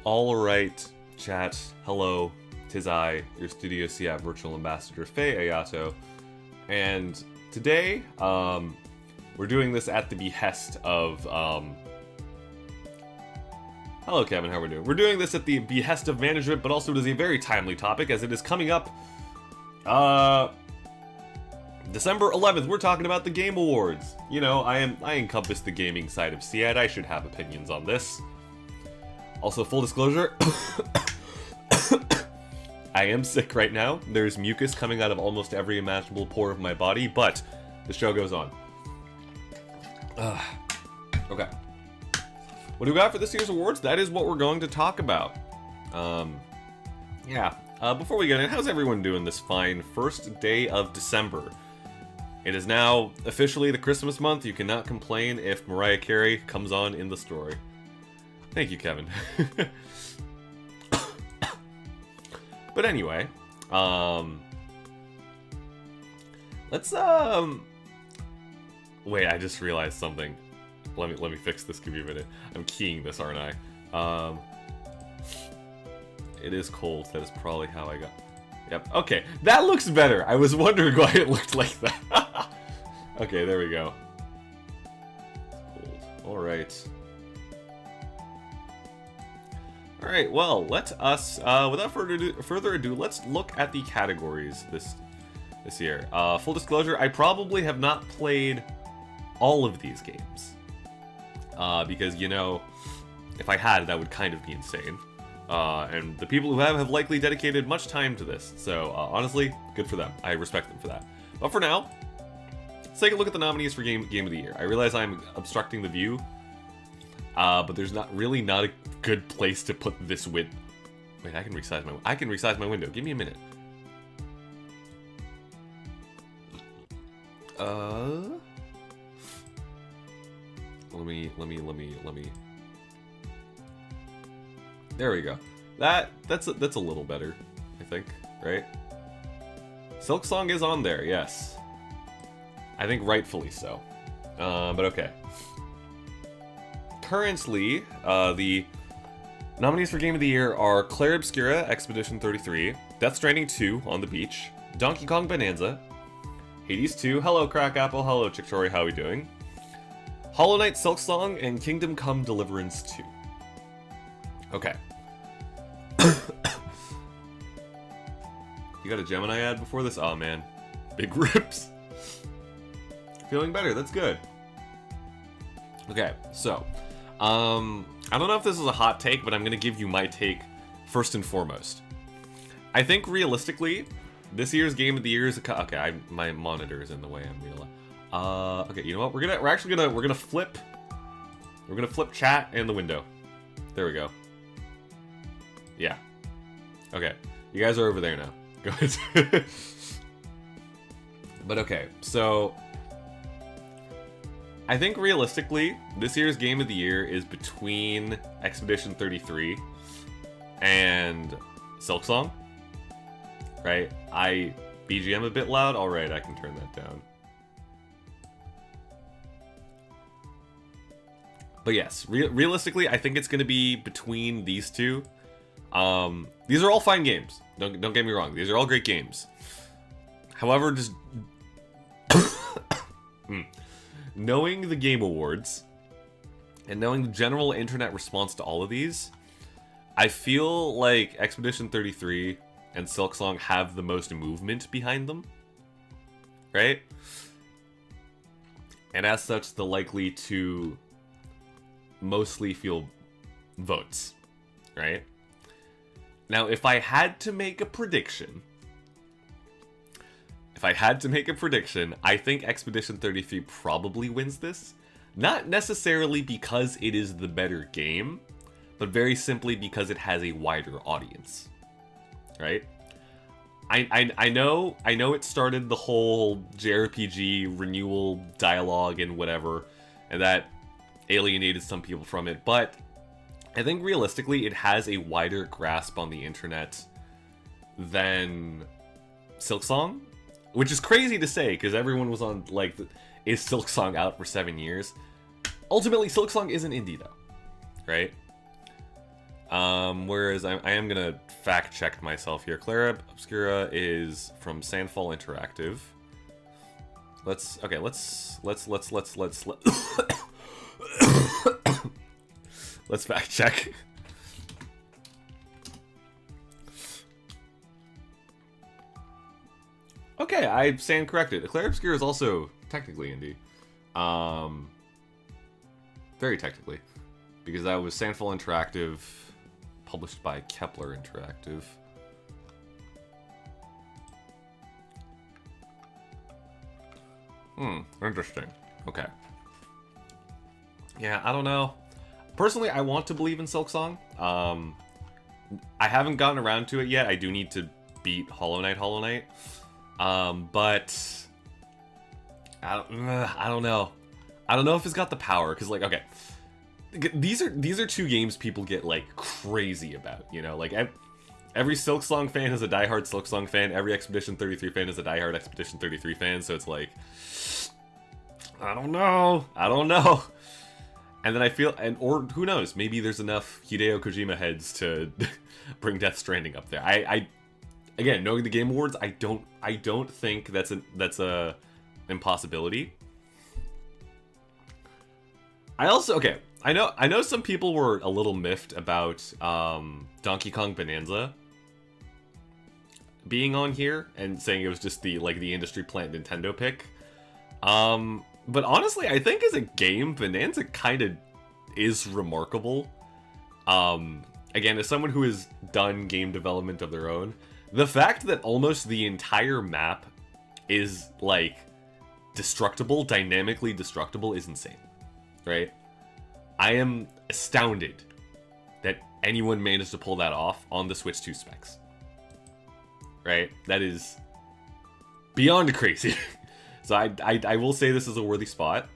Alright, chat, hello, 'tis I, your Studio SIAT virtual ambassador, Faye Ayato, and today, we're doing this at the behest of, hello Kevin, how are we doing? We're doing this at the behest of management, but also it is a very timely topic, as it is coming up, December 11th, we're talking about the Game Awards. You know, I encompass the gaming side of SIAT, I should have opinions on this. Also, full disclosure, I am sick right now. There's mucus coming out of almost every imaginable pore of my body, but the show goes on. Okay. What do we got for this year's awards? That is what we're going to talk about. Before we get in, how's everyone doing this fine first day of December? It is now officially the Christmas month. You cannot complain if Mariah Carey comes on in the story. Thank you, Kevin. But anyway, let's wait, I just realized something. Let me fix this, give me a minute. I'm keying this, aren't I? It is cold. That is probably how I got. Yep. Okay, that looks better. I was wondering why it looked like that. Okay, there we go. Cold. All right. Alright, well, let us, without further ado, let's look at the categories this year. Full disclosure, I probably have not played all of these games. Because, you know, if I had, that would kind of be insane. And the people who have likely dedicated much time to this. So, honestly, good for them. I respect them for that. But for now, let's take a look at the nominees for Game of the Year. I realize I'm obstructing the view. But there's not a good place to put this with. Wait, I can resize my window. Give me a minute. Let me. There we go. That's a little better, I think, right? Silksong is on there, yes. I think rightfully so. But okay. Currently, the nominees for Game of the Year are Clair Obscura, Expedition 33, Death Stranding 2, On the Beach, Donkey Kong Bonanza, Hades 2, hello Crackapple, hello Chictory, how are we doing? Hollow Knight Silksong, and Kingdom Come Deliverance 2. Okay. You got a Gemini ad before this? Oh man. Big rips. Feeling better, that's good. Okay, so, I don't know if this is a hot take, but I'm going to give you my take first and foremost. I think realistically, this year's Game of the Year is okay, my monitor is in the way, I'm real. Okay, you know what? We're gonna flip chat and the window. There we go. Yeah. Okay, you guys are over there now. Go ahead. But okay, so I think realistically, this year's Game of the Year is between Expedition 33 and Silksong. Right? BGM a bit loud? Alright, I can turn that down. But yes, realistically, I think it's going to be between these two. These are all fine games. Don't get me wrong. These are all great games. However, just knowing the Game Awards and knowing the general internet response to all of these, I feel like Expedition 33 and Silksong have the most movement behind them, right? And as such, the likely to mostly feel votes, right? Now, if I had to make a prediction, I think Expedition 33 probably wins this. Not necessarily because it is the better game, but very simply because it has a wider audience. Right? I know it started the whole JRPG renewal dialogue and whatever, and that alienated some people from it, but I think realistically it has a wider grasp on the internet than Silksong. Which is crazy to say, because everyone was on, like, is Silksong out for 7 years? Ultimately, Silksong is an indie, though. Right? Whereas I am gonna fact check myself here. Clara Obscura is from Sandfall Interactive. Let's let's fact check. Okay, I stand corrected. Clara Obscura is also technically indie. Very technically. Because that was Sandfall Interactive, published by Kepler Interactive. Interesting. Okay. Yeah, I don't know. Personally, I want to believe in Silksong. I haven't gotten around to it yet. I do need to beat Hollow Knight. But I don't know. I don't know if it's got the power, because, like, okay, these are two games people get, like, crazy about, you know? Like, every Silksong fan is a diehard Silksong fan. Every Expedition 33 fan is a diehard Expedition 33 fan. So it's like, I don't know. And then I feel, or who knows? Maybe there's enough Hideo Kojima heads to bring Death Stranding up there. I again, knowing the Game Awards, I don't think that's a impossibility. I also, okay, I know some people were a little miffed about Donkey Kong Bonanza being on here and saying it was just the industry plant Nintendo pick. But honestly, I think as a game, Bonanza kind of is remarkable. Again, as someone who has done game development of their own, the fact that almost the entire map is, like, destructible, dynamically destructible, is insane, right? I am astounded that anyone managed to pull that off on the Switch 2 specs, right? That is beyond crazy. So I will say this is a worthy spot.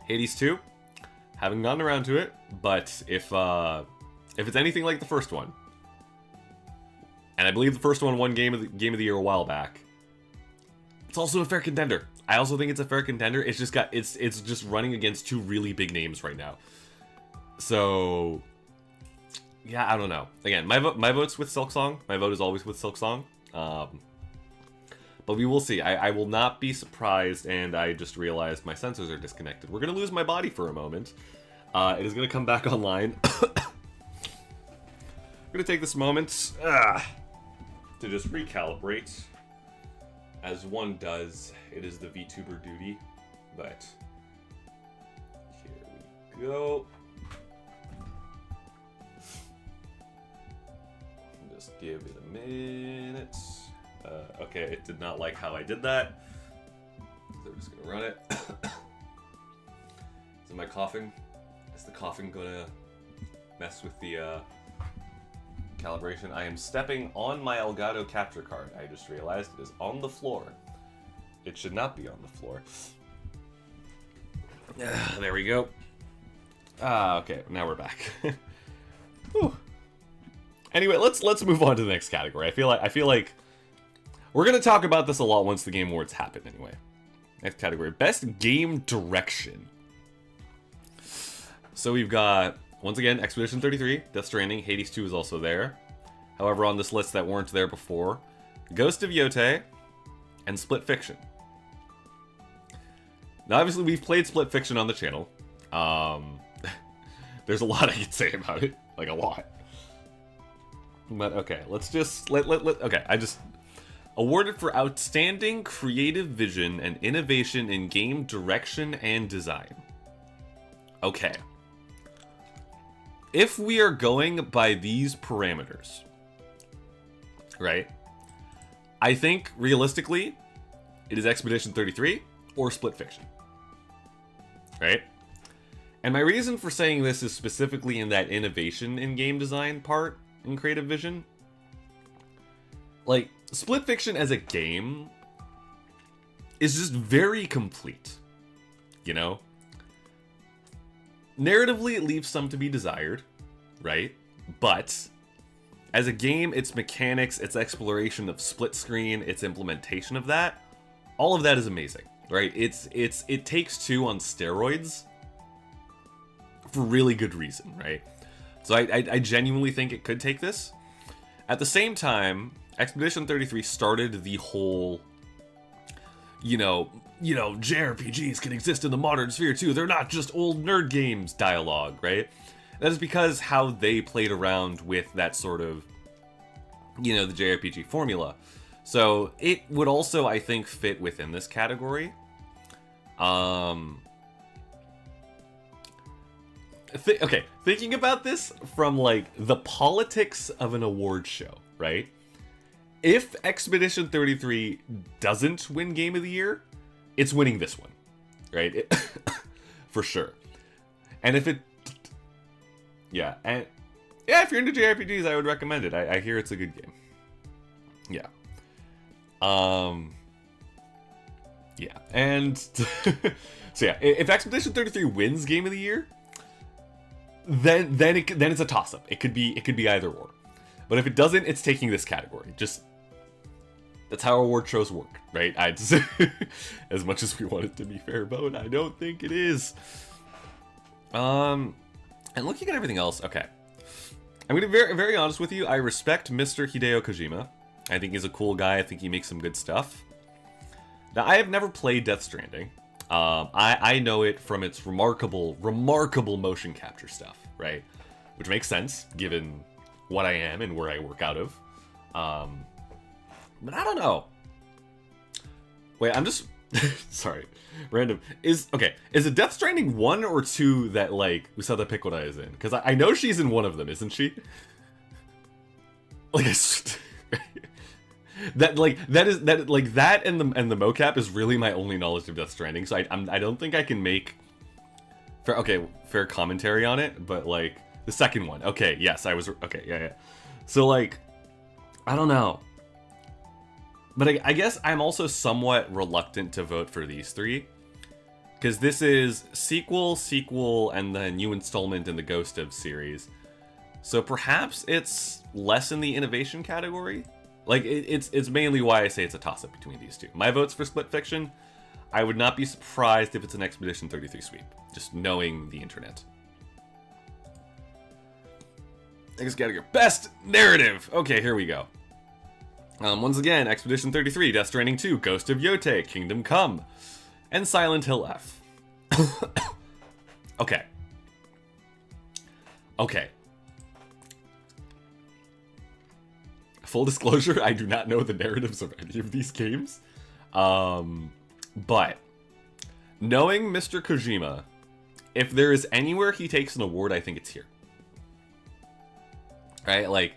Hades 2, haven't gotten around to it, but if it's anything like the first one, and I believe the first one won game of the year a while back, it's also a fair contender. I also think it's a fair contender. It's just it's just running against two really big names right now. So yeah, I don't know. Again, my vote's with Silksong. My vote is always with Silksong. But we will see. I will not be surprised, and I just realized my sensors are disconnected. We're going to lose my body for a moment. It is going to come back online. I'm going to take this moment to just recalibrate. As one does, it is the VTuber duty. But here we go. Just give it a minute. Okay, it did not like how I did that. So I'm just gonna run it. Is my coughing? Is the coughing gonna mess with the calibration? I am stepping on my Elgato capture card. I just realized it is on the floor. It should not be on the floor. There we go. Okay, now we're back. Anyway, let's move on to the next category. I feel like we're going to talk about this a lot once the Game Awards happen anyway. Next category, Best Game Direction. So we've got, once again, Expedition 33, Death Stranding, Hades 2 is also there. However, on this list that weren't there before, Ghost of Yotei, and Split Fiction. Now, obviously, we've played Split Fiction on the channel. There's a lot I could say about it. Like, a lot. But, okay, let's just, okay, awarded for outstanding creative vision and innovation in game direction and design. Okay. If we are going by these parameters, right, I think, realistically, it is Expedition 33 or Split Fiction. Right? And my reason for saying this is specifically in that innovation in game design part in creative vision. Like, Split Fiction as a game is just very complete, you know? Narratively, it leaves some to be desired, right? But as a game, its mechanics, its exploration of split screen, its implementation of that, all of that is amazing, right? It takes two on steroids for really good reason, right? So I genuinely think it could take this. At the same time, Expedition 33 started the whole, you know, JRPGs can exist in the modern sphere too. They're not just old nerd games dialogue, right? That is because how they played around with that sort of, the JRPG formula. So it would also, I think, fit within this category. Okay, thinking about this from, like, the politics of an award show, right? If Expedition 33 doesn't win Game of the Year, it's winning this one, right? For sure. And if it... Yeah, if you're into JRPGs, I would recommend it. I hear it's a good game. Yeah. Yeah, and... So yeah, if Expedition 33 wins Game of the Year, then it's a toss-up. It could be either or. But if it doesn't, it's taking this category. Just, that's how award shows work, right? As much as we want it to be fair vote, I don't think it is. And looking at everything else, okay. I'm gonna be very, very honest with you. I respect Mr. Hideo Kojima. I think he's a cool guy. I think he makes some good stuff. Now, I have never played Death Stranding. I know it from its remarkable motion capture stuff, right? Which makes sense, given what I am and where I work out of. But I don't know. Wait, I'm just... Sorry. Random. Is it Death Stranding 1 or 2 that, like, Usada Picora is in? Because I know she's in one of them, isn't she? Like, that and the mocap is really my only knowledge of Death Stranding, so I don't think I can make fair commentary on it, but, like, the second one. Okay, yes, yeah. So, like, I don't know. But I guess I'm also somewhat reluctant to vote for these three, because this is sequel, and the new installment in the Ghost of series. So perhaps it's less in the innovation category. Like, it's mainly why I say it's a toss-up between these two. My vote's for Split Fiction. I would not be surprised if it's an Expedition 33 sweep, just knowing the internet. Next category, Best Narrative. Okay, here we go. Once again, Expedition 33, Death Stranding 2, Ghost of Yotei, Kingdom Come, and Silent Hill F. Okay. Full disclosure, I do not know the narratives of any of these games. But knowing Mr. Kojima, if there is anywhere he takes an award, I think it's here. Right? Like,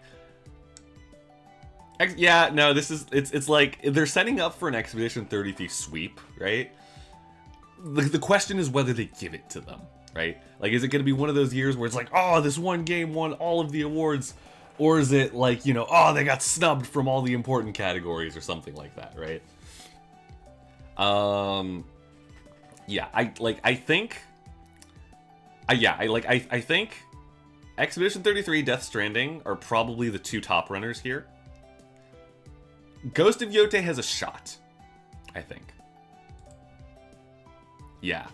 yeah, no, it's like, they're setting up for an Expedition 33 sweep, right? The question is whether they give it to them, right? Like, is it going to be one of those years where it's like, oh, this one game won all of the awards, or is it like, oh, they got snubbed from all the important categories or something like that, right? Yeah, I think Expedition 33, Death Stranding are probably the two top runners here. Ghost of Yotei has a shot, I think. Yeah,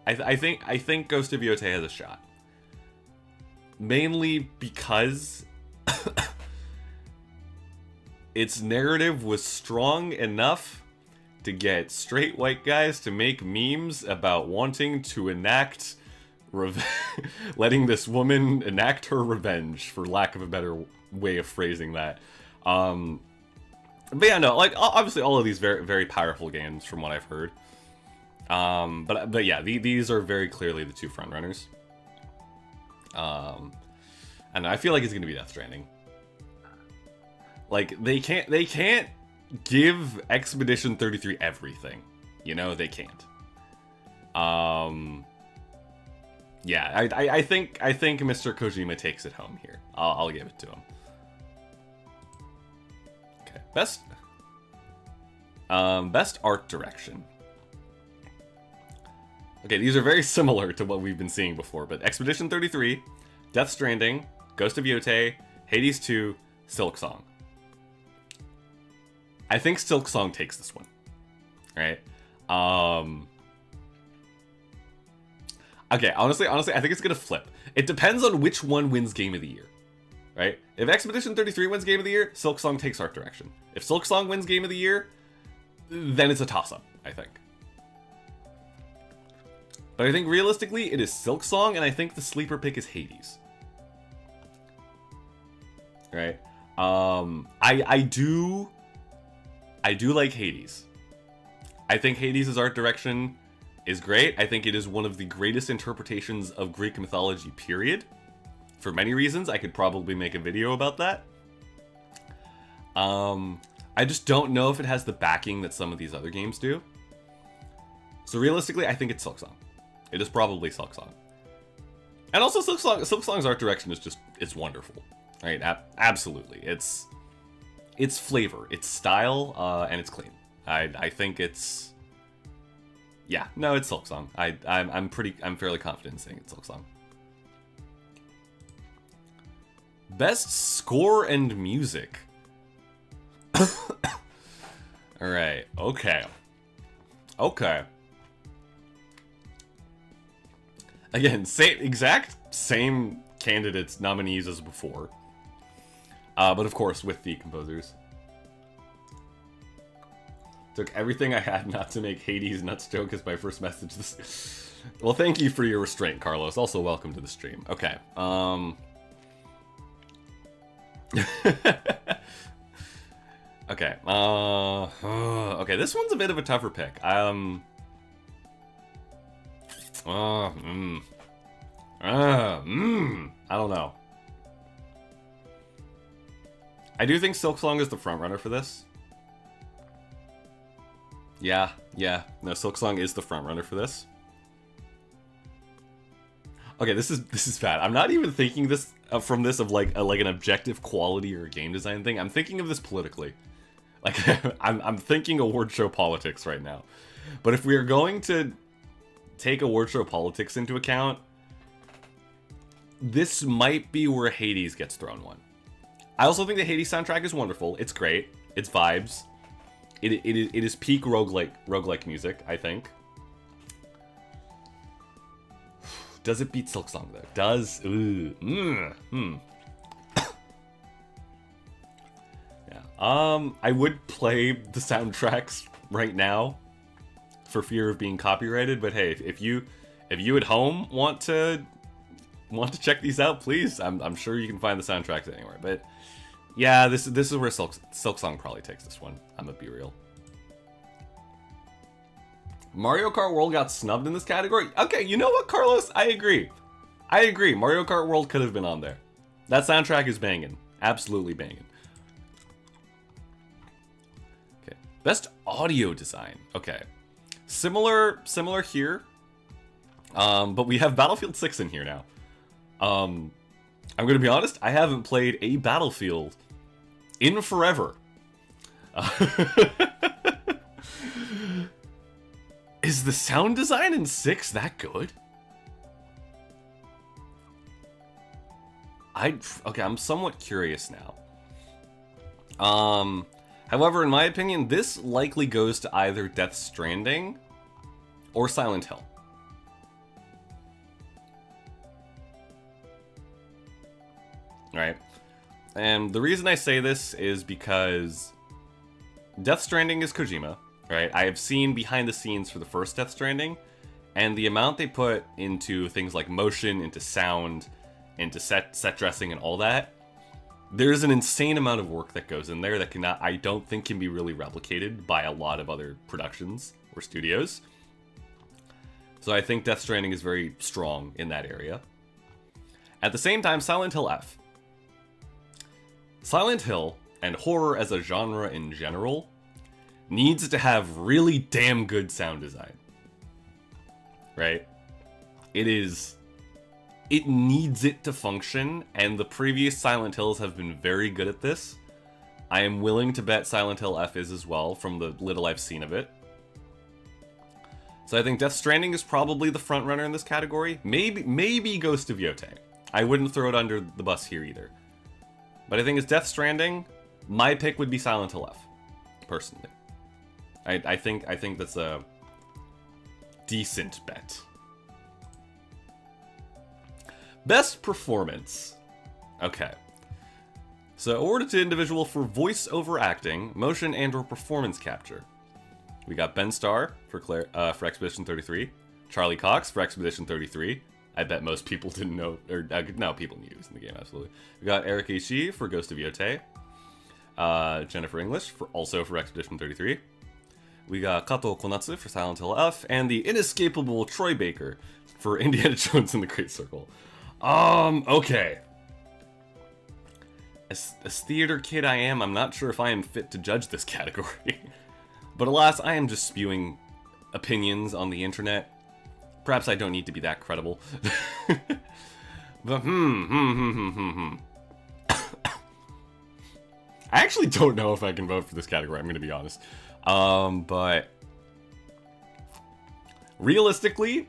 I think Ghost of Yotei has a shot. Mainly because its narrative was strong enough to get straight white guys to make memes about wanting to enact letting this woman enact her revenge, for lack of a better way of phrasing that. But yeah, no, like, obviously all of these very, very powerful games from what I've heard. But yeah, these are very clearly the two frontrunners. And I feel like it's gonna be Death Stranding. Like, they can't give Expedition 33 everything. They can't. Yeah, I think Mr. Kojima takes it home here. I'll give it to him. Okay, best art direction. Okay, these are very similar to what we've been seeing before, but Expedition 33, Death Stranding, Ghost of Yotei, Hades 2, Silksong. I think Silksong takes this one, right? Okay, honestly, I think it's gonna flip. It depends on which one wins Game of the Year, right? If Expedition 33 wins Game of the Year, Silksong takes Art Direction. If Silksong wins Game of the Year, then it's a toss-up, I think. But I think realistically, it is Silksong, and I think the sleeper pick is Hades. Right? I do like Hades. I think Hades' art direction is great. I think it is one of the greatest interpretations of Greek mythology, period. For many reasons, I could probably make a video about that. I just don't know if it has the backing that some of these other games do. So realistically, I think it's Silksong. It is probably Silksong. And also Silksong's art direction is just, it's wonderful. Right? Absolutely. It's flavor, it's style, and it's clean. I think it's... Yeah, no, it's Silksong. I'm fairly confident in saying it's Silksong. Best score and music. Alright, okay. Okay. Again, exact same candidates, nominees as before. But of course, with the composers. Took everything I had not to make Hades nuts joke as my first message. Well, thank you for your restraint, Carlos. Also, welcome to the stream. Okay. Okay. Okay, this one's a bit of a tougher pick. I don't know. I do think Silksong is the frontrunner for this. Yeah. No, Silksong is the frontrunner for this. Okay, this is bad. I'm not even thinking this from this of like an objective quality or a game design thing. I'm thinking of this politically. Like I'm thinking award show politics right now. But if we are going to take award show politics into account, this might be where Hades gets thrown one. I also think the Hades soundtrack is wonderful. It's great. It's vibes. It is peak roguelike music, I think. Does it beat Silksong though? Does Yeah. I would play the soundtracks right now for fear of being copyrighted, but hey, if you at home want to check these out, please. I'm sure you can find the soundtracks anywhere. But yeah, this is where Silksong probably takes this one. I'm gonna be real. Mario Kart World got snubbed in this category. Okay, you know what, Carlos? I agree. Mario Kart World could have been on there. That soundtrack is banging. Absolutely banging. Okay. Best audio design. Okay. Similar here. But we have Battlefield 6 in here now. I'm gonna be honest, I haven't played a Battlefield in forever. Is the sound design in 6 that good? Okay, I'm somewhat curious now. However, in my opinion, this likely goes to either Death Stranding or Silent Hill. Right? And the reason I say this is because Death Stranding is Kojima, right? I have seen behind the scenes for the first Death Stranding, and the amount they put into things like motion, into sound, into set dressing and all that, there's an insane amount of work that goes in there that I don't think can be really replicated by a lot of other productions or studios. So I think Death Stranding is very strong in that area. At the same time, Silent Hill F. Silent Hill, and horror as a genre in general, needs to have really damn good sound design. Right? It needs it to function, and the previous Silent Hills have been very good at this. I am willing to bet Silent Hill F is as well, from the little I've seen of it. So I think Death Stranding is probably the front runner in this category. Maybe Ghost of Yotei. I wouldn't throw it under the bus here either. But I think it's Death Stranding. My pick would be Silent Hill F, personally. I think that's a decent bet. Best performance. Okay. So awarded to individual for voice-over acting, motion, and/or performance capture. We got Ben Starr for Expedition 33, Charlie Cox for Expedition 33. I bet most people didn't know, or no, people knew he was in the game, absolutely. We got Eric Ishii for Ghost of Yotei, Jennifer English also for Expedition 33. We got Kato Konatsu for Silent Hill F, and the inescapable Troy Baker for Indiana Jones and the Great Circle. Okay. As theater kid I am, I'm not sure if I am fit to judge this category. But alas, I am just spewing opinions on the internet. Perhaps I don't need to be that credible. But I actually don't know if I can vote for this category, I'm going to be honest. But realistically,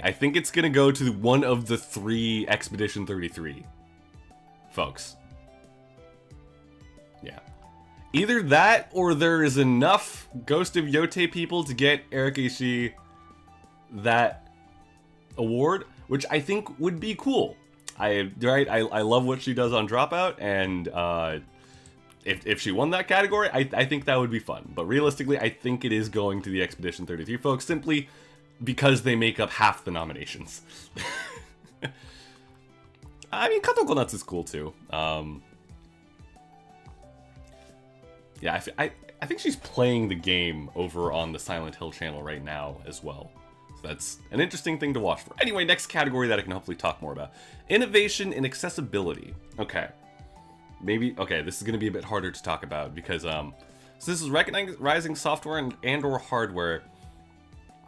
I think it's going to go to one of the 3 Expedition 33 folks. Yeah. Either that, or there is enough Ghost of Yotei people to get Eric Ishii that award, which I think would be cool. I love what she does on Dropout, and if she won that category, I think that would be fun. But realistically, I think it is going to the Expedition 33 folks, simply because they make up half the nominations. I mean, Kato Konatsu is cool too. Yeah, I think she's playing the game over on the Silent Hill channel right now as well. So that's an interesting thing to watch for. Anyway, next category that I can hopefully talk more about. Innovation in accessibility. Okay. Okay, this is going to be a bit harder to talk about because, so this is recognizing software and/or hardware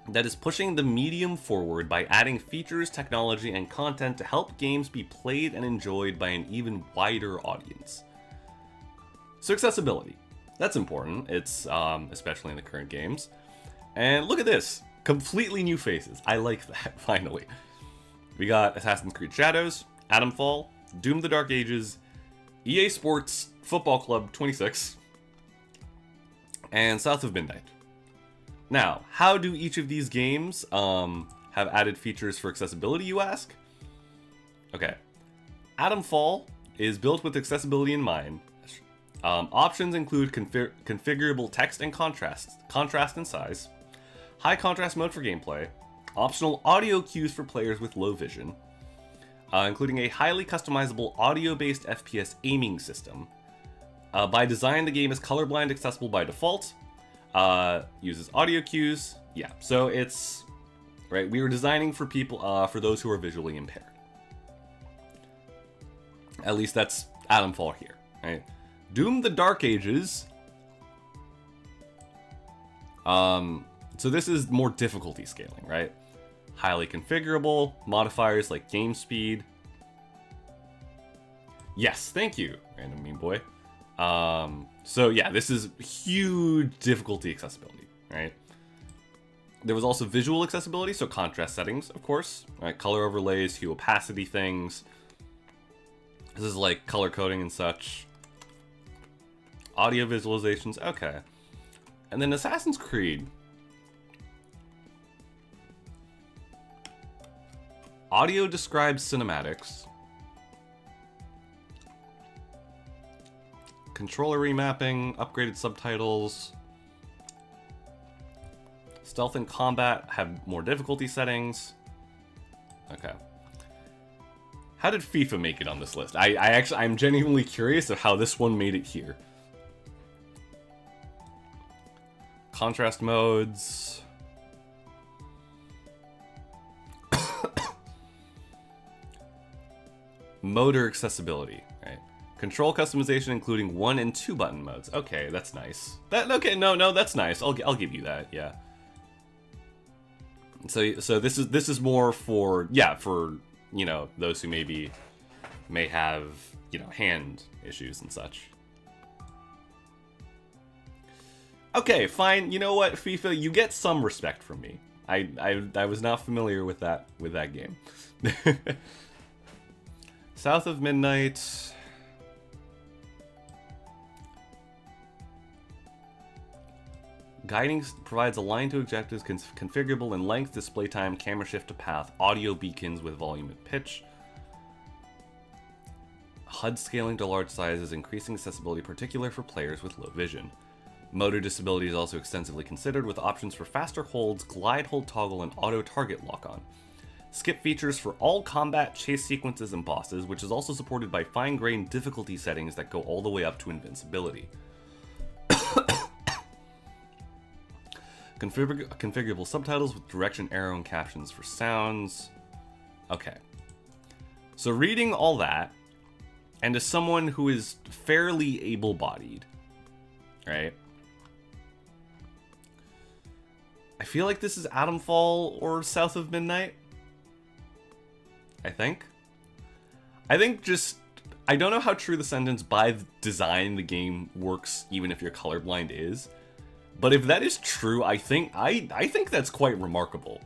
that is pushing the medium forward by adding features, technology, and content to help games be played and enjoyed by an even wider audience. So accessibility. That's important. It's, especially in the current games. And look at this. Completely new faces. I like that, finally. We got Assassin's Creed Shadows, Atomfall, Doom the Dark Ages, EA Sports Football Club 26, and South of Midnight. Now, how do each of these games have added features for accessibility, you ask? Okay. Atomfall is built with accessibility in mind. Options include configurable text and contrast and size, high contrast mode for gameplay, optional audio cues for players with low vision, including a highly customizable audio-based FPS aiming system. By design, the game is colorblind accessible by default, uses audio cues. Yeah, so it's right. We were designing for people, for those who are visually impaired. At least that's Atomfall here, right? Doom the Dark Ages. So this is more difficulty scaling, right? Highly configurable, modifiers like game speed. Yes, thank you, Random Meme Boy. So yeah, this is huge difficulty accessibility, right? There was also visual accessibility, so contrast settings, of course, right? Color overlays, hue opacity things. This is like color coding and such. Audio visualizations, okay. And then Assassin's Creed. Audio describes cinematics. Controller remapping, upgraded subtitles. Stealth and combat have more difficulty settings. Okay. How did FIFA make it on this list? I'm genuinely curious of how this one made it here. Contrast modes. Motor accessibility, right? Control customization, including 1 and 2 button modes. Okay, that's nice. No, that's nice. I'll give you that. Yeah. So this is more for you know, those who may have, you know, hand issues and such. Okay, fine. You know what, FIFA, you get some respect from me. I was not familiar with that game. South of Midnight. Guiding provides a line to objectives configurable in length, display time, camera shift to path, audio beacons with volume and pitch. HUD scaling to large sizes, increasing accessibility, particular for players with low vision. Motor disability is also extensively considered, with options for faster holds, glide hold toggle, and auto target lock-on. Skip features for all combat, chase sequences, and bosses, which is also supported by fine-grained difficulty settings that go all the way up to invincibility. Configurable subtitles with direction, arrow, and captions for sounds. Okay. So reading all that, and as someone who is fairly able-bodied, right? I feel like this is Atomfall or South of Midnight. I think just, I don't know how true the sentence by design the game works even if you're colorblind is. But if that is true, I think that's quite remarkable.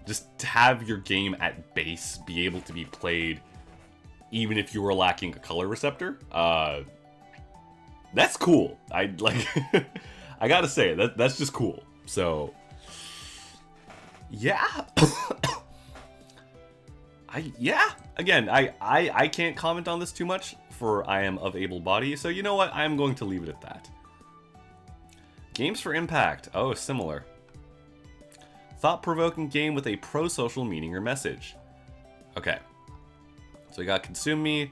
Just to have your game at base be able to be played even if you were lacking a color receptor. That's cool. I like I gotta say, that's just cool. So yeah. Again, I can't comment on this too much, for I am of able body, so you know what? I'm going to leave it at that. Games for impact. Oh, similar. Thought-provoking game with a pro-social meaning or message. Okay. So we got Consume Me,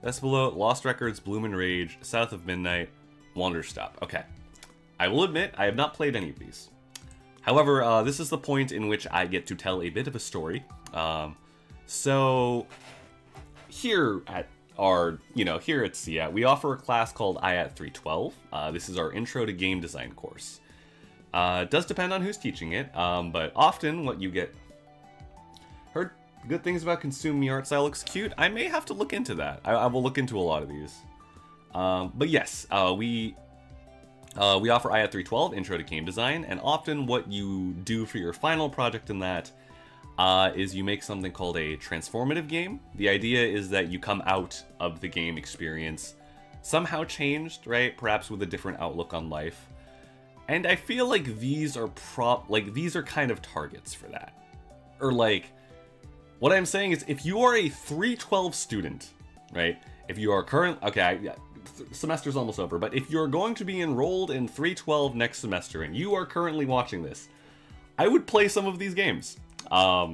Vespolo, Lost Records, Bloom and Rage, South of Midnight, Wanderstop. Okay. I will admit, I have not played any of these. However, this is the point in which I get to tell a bit of a story. So here at here at SIAT, we offer a class called IAT 312. This is our intro to game design course. It does depend on who's teaching it, but often what you get... Heard good things about Consume Me art style looks cute. I may have to look into that. I will look into a lot of these. But yes, we offer IAT 312, Intro to Game Design, and often what you do for your final project in that is you make something called a transformative game. The idea is that you come out of the game experience somehow changed, right? Perhaps with a different outlook on life. And I feel like these are these are kind of targets for that. Or like, what I'm saying is, if you are a 312 student, right? If you are semester's almost over, but if you're going to be enrolled in 312 next semester and you are currently watching this, I would play some of these games. I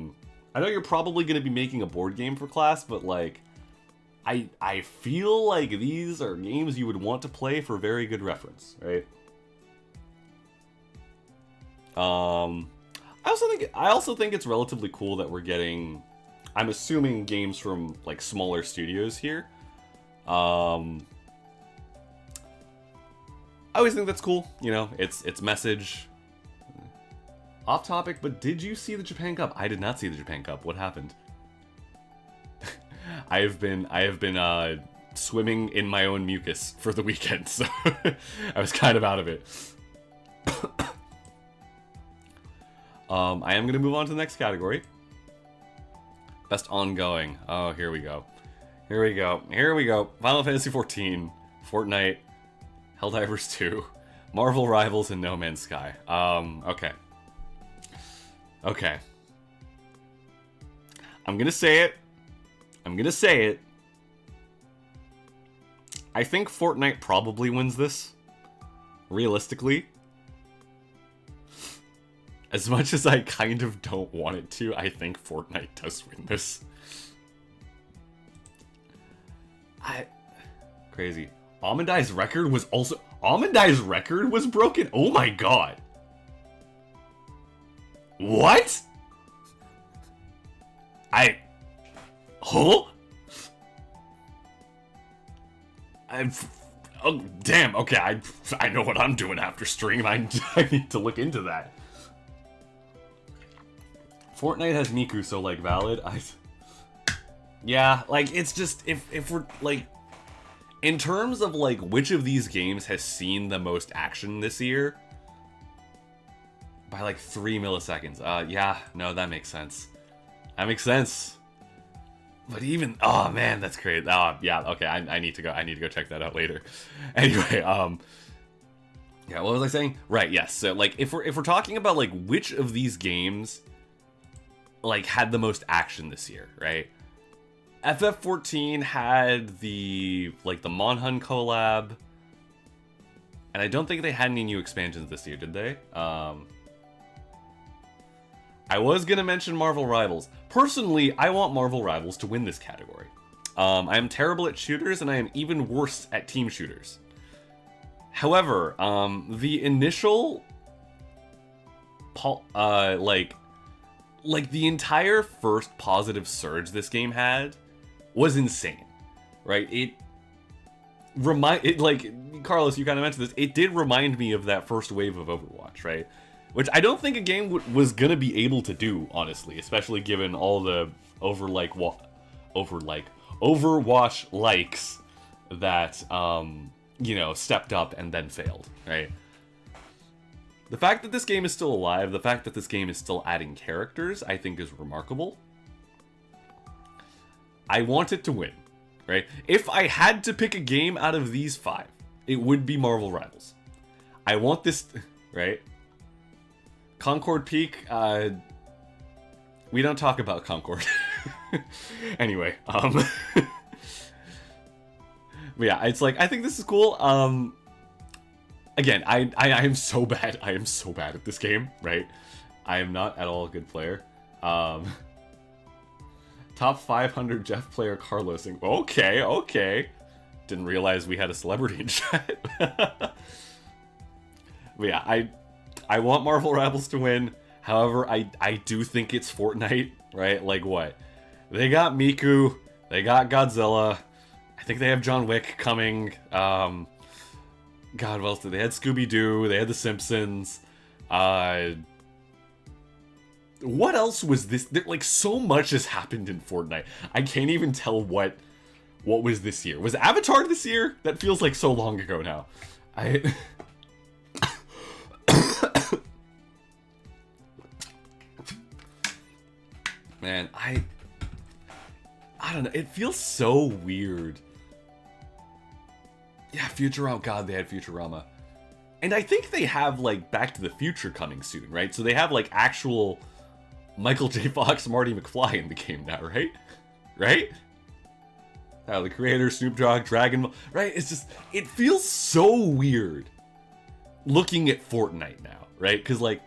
know you're probably going to be making a board game for class, but like, I feel like these are games you would want to play for very good reference, right? I also think it's relatively cool that we're getting, I'm assuming, games from like smaller studios here. I always think that's cool, you know, it's message. Off topic, but did you see the Japan Cup? I did not see the Japan Cup. What happened? I have been swimming in my own mucus for the weekend, so I was kind of out of it. I am going to move on to the next category. Best ongoing. Oh, here we go. Final Fantasy XIV, Fortnite, Helldivers 2, Marvel Rivals, and No Man's Sky. Okay. I'm gonna say it. I think Fortnite probably wins this. Realistically. As much as I kind of don't want it to, I think Fortnite does win this. Crazy. Amandai's record was broken? Oh my god. What? Oh, damn, okay, I know what I'm doing after stream. I need to look into that. Fortnite has Miku, so, like, valid. Yeah, like, it's just, if we're, like, in terms of, like, which of these games has seen the most action this year, by like 3 milliseconds. Yeah, no, that makes sense. But even, oh man, that's great. Yeah, okay, I need to go check that out later. Anyway, Yeah, what was I saying? Right, yes. So like if we're talking about like which of these games like had the most action this year, right? FF14 had the Monhun collab, and I don't think they had any new expansions this year, did they? I was gonna mention Marvel Rivals. Personally, I want Marvel Rivals to win this category. I am terrible at shooters, and I am even worse at team shooters. However, the initial, the entire first positive surge this game had was insane, right? Carlos, you kind of mentioned this. It did remind me of that first wave of Overwatch, right? Which I don't think a game was gonna be able to do, honestly, especially given all the Overwatch likes that stepped up and then failed, right? The fact that this game is still alive, the fact that this game is still adding characters, I think is remarkable. I want it to win, right? If I had to pick a game out of these 5, it would be Marvel Rivals. I want this, right? Concord Peak, we don't talk about Concord. Anyway, but yeah, it's like, I think this is cool. Again, I am so bad. I am so bad at this game, right? I am not at all a good player. Top 500 Jeff player Carlosing. Okay. Didn't realize we had a celebrity in chat. But yeah, I want Marvel Rivals to win. However, I do think it's Fortnite, right? Like what? They got Miku, they got Godzilla, I think they have John Wick coming. God, what else did they had? Scooby-Doo, they had The Simpsons. What else was this? Like, so much has happened in Fortnite. I can't even tell what was this year. Was Avatar this year? That feels like so long ago now. Man, I don't know. It feels so weird. Yeah, Futurama. God, they had Futurama. And I think they have, like, Back to the Future coming soon, right? So they have, like, actual Michael J. Fox, Marty McFly in the game now, right? Right? The creator, Snoop Dogg, Dragon Ball, right? It's just, it feels so weird looking at Fortnite now, right? Because, like,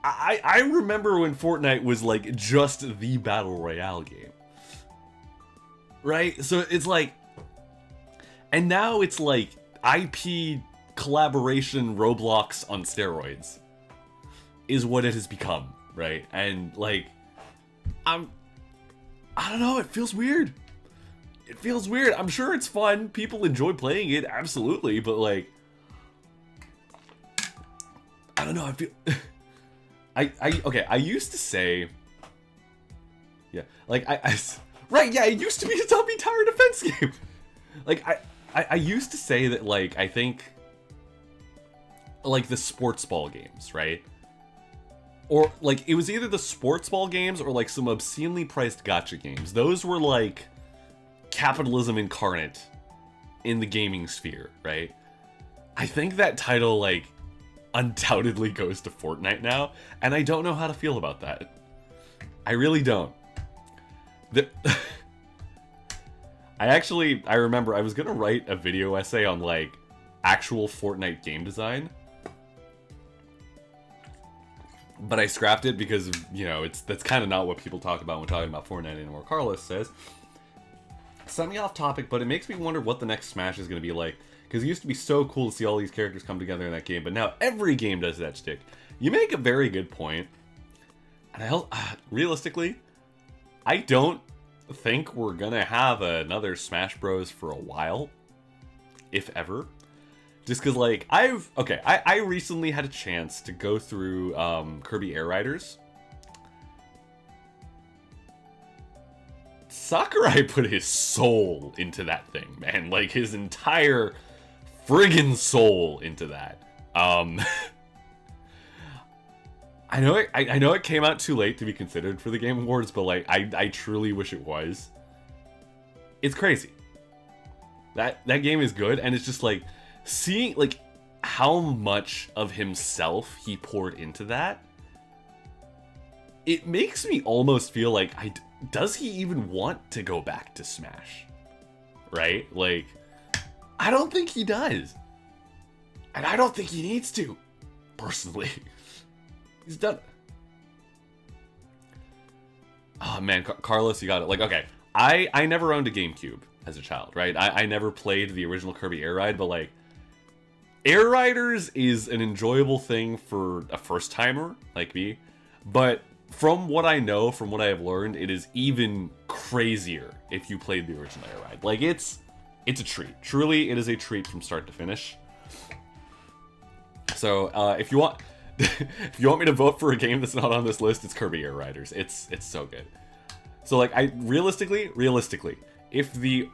I remember when Fortnite was, like, just the Battle Royale game. Right? So it's like, and now it's like IP collaboration Roblox on steroids is what it has become, right? And like, I don't know, it feels weird. It feels weird. I'm sure it's fun. People enjoy playing it, absolutely, but like, I don't know, I feel okay, I used to say, yeah, like right, yeah, it used to be a zombie tower defense game. Like, I used to say that, like, I think, like, the sports ball games, right? Or, like, it was either the sports ball games or, like, some obscenely priced gacha games. Those were, like, capitalism incarnate in the gaming sphere, right? I think that title, like, undoubtedly goes to Fortnite now, and I don't know how to feel about that. I really don't. I remember I was gonna write a video essay on, like, actual Fortnite game design, but I scrapped it because, you know, that's kind of not what people talk about when talking about Fortnite anymore. Carlos says, semi off topic, but it makes me wonder what the next Smash is gonna be like, because it used to be so cool to see all these characters come together in that game, but now every game does that shtick. You make a very good point, and realistically, I don't think we're gonna have another Smash Bros for a while, if ever. Just because, like, I recently had a chance to go through Kirby Air Riders. Sakurai put his soul into that thing, man. Like, his entire friggin' soul into that. I know it came out too late to be considered for the Game Awards, but, like, I truly wish it was. It's crazy. That game is good, and it's just, like, seeing, like, how much of himself he poured into that, it makes me almost feel like, does he even want to go back to Smash? Right? Like, I don't think he does. And I don't think he needs to, personally. He's done. Oh man, Carlos, you got it. Like, okay, I never owned a GameCube as a child, right? I never played the original Kirby Air Ride, but like, Air Riders is an enjoyable thing for a first-timer like me, but from what I know, from what I have learned, it is even crazier if you played the original Air Ride. Like, it's a treat. Truly, it is a treat from start to finish. So, if you want... if you want me to vote for a game that's not on this list, it's Kirby Air Riders. It's so good. So like, realistically, if the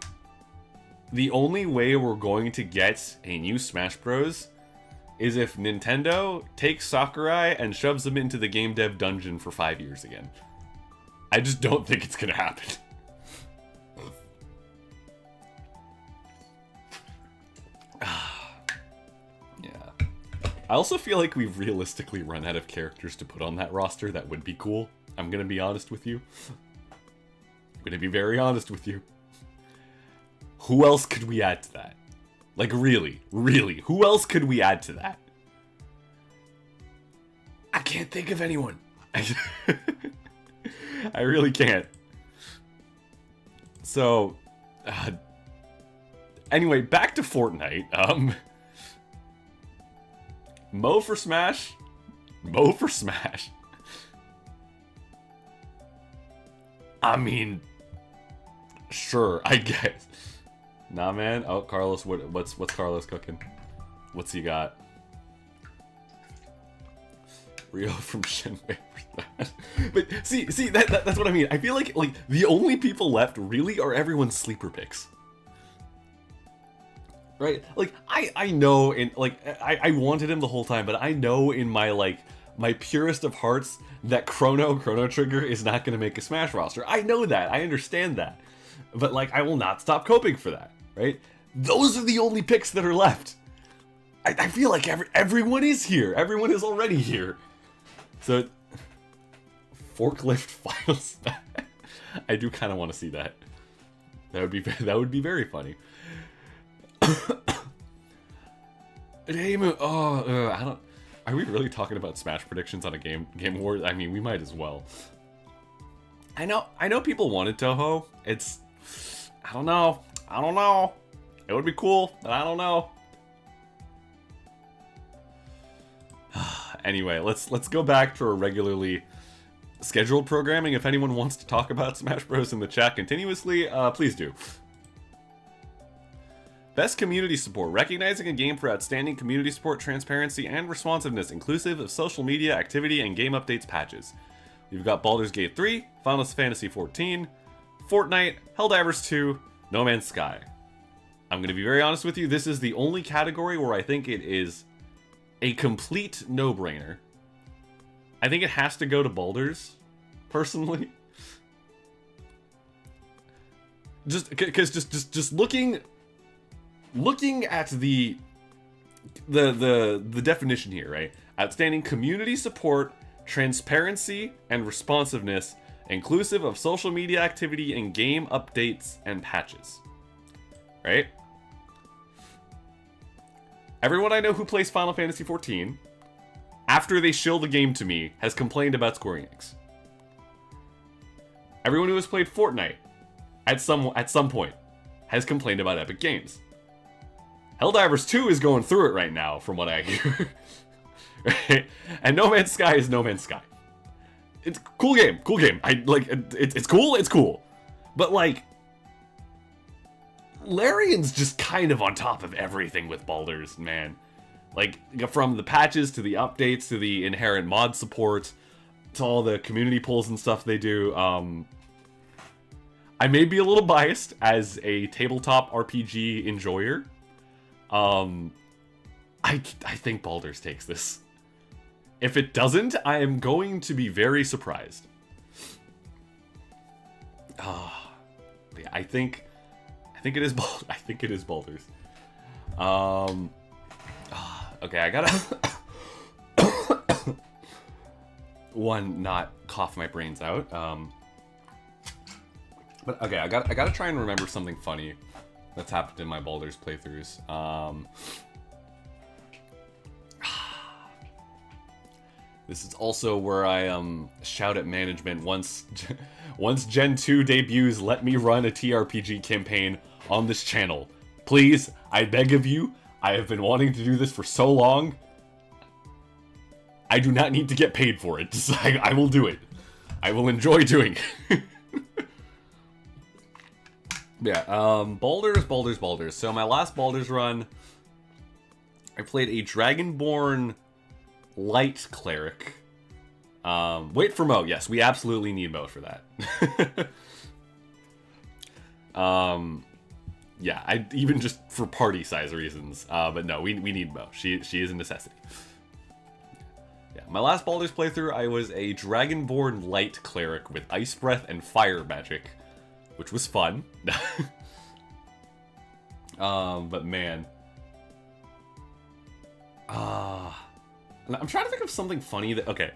only way we're going to get a new Smash Bros. Is if Nintendo takes Sakurai and shoves him into the game dev dungeon for 5 years again. I just don't think it's gonna happen. I also feel like we've realistically run out of characters to put on that roster that would be cool. I'm gonna be honest with you. I'm gonna be very honest with you. Who else could we add to that? Like, really, who else could we add to that? I can't think of anyone. I really can't. So, anyway, back to Fortnite. Mo for Smash. I mean, sure, I guess. Nah, man. Oh, Carlos, what's Carlos cooking? What's he got? Rio from Shenmue for Smash. But see, that's what I mean. I feel like the only people left really are everyone's sleeper picks. Right? Like, I know in, like, I wanted him the whole time, but I know in my purest of hearts that Chrono Trigger is not going to make a Smash roster. I know that. I understand that. But, like, I will not stop coping for that, right? Those are the only picks that are left. I feel like everyone is here. Everyone is already here. So, forklift finals. I do kind of want to see that. That would be very funny. I don't. Are we really talking about Smash predictions on a Game Awards? I mean, we might as well. I know people wanted Toho. I don't know. It would be cool, but I don't know. Anyway, let's go back to our regularly scheduled programming. If anyone wants to talk about Smash Bros in the chat continuously, please do. Best community support. Recognizing a game for outstanding community support, transparency, and responsiveness, inclusive of social media activity and game updates patches. We've got Baldur's Gate 3, Final Fantasy XIV, Fortnite, Helldivers 2, No Man's Sky. I'm going to be very honest with you, this is the only category where I think it is a complete no-brainer. I think it has to go to Baldur's, personally. Just looking at the definition here, right? Outstanding community support, transparency, and responsiveness, inclusive of social media activity and game updates and patches. Right? Everyone I know who plays Final Fantasy XIV, after they shill the game to me, has complained about Square Enix. Everyone who has played Fortnite, at some point, has complained about Epic Games. Helldivers 2 is going through it right now, from what I hear. Right? And No Man's Sky is No Man's Sky. It's a cool game. It's cool. But like, Larian's just kind of on top of everything with Baldur's, man. Like, from the patches to the updates to the inherent mod support to all the community polls and stuff they do. I may be a little biased as a tabletop RPG enjoyer. I think Baldur's takes this. If it doesn't, I am going to be very surprised. Yeah, I think it is Baldur's. Okay, I gotta... One, not cough my brains out. But okay, I gotta try and remember something funny that's happened in my Baldur's playthroughs. This is also where I shout at management once Gen 2 debuts, let me run a TRPG campaign on this channel. Please, I beg of you. I have been wanting to do this for so long. I do not need to get paid for it. I will do it. I will enjoy doing it. Yeah, Baldur's. So my last Baldur's run, I played a Dragonborn Light Cleric. Wait for Mo. Yes, we absolutely need Mo for that. Yeah, even just for party size reasons. But no, we need Mo. She is a necessity. Yeah, my last Baldur's playthrough, I was a Dragonborn Light Cleric with Ice Breath and Fire Magic, which was fun. But man. I'm trying to think of something funny that... Okay.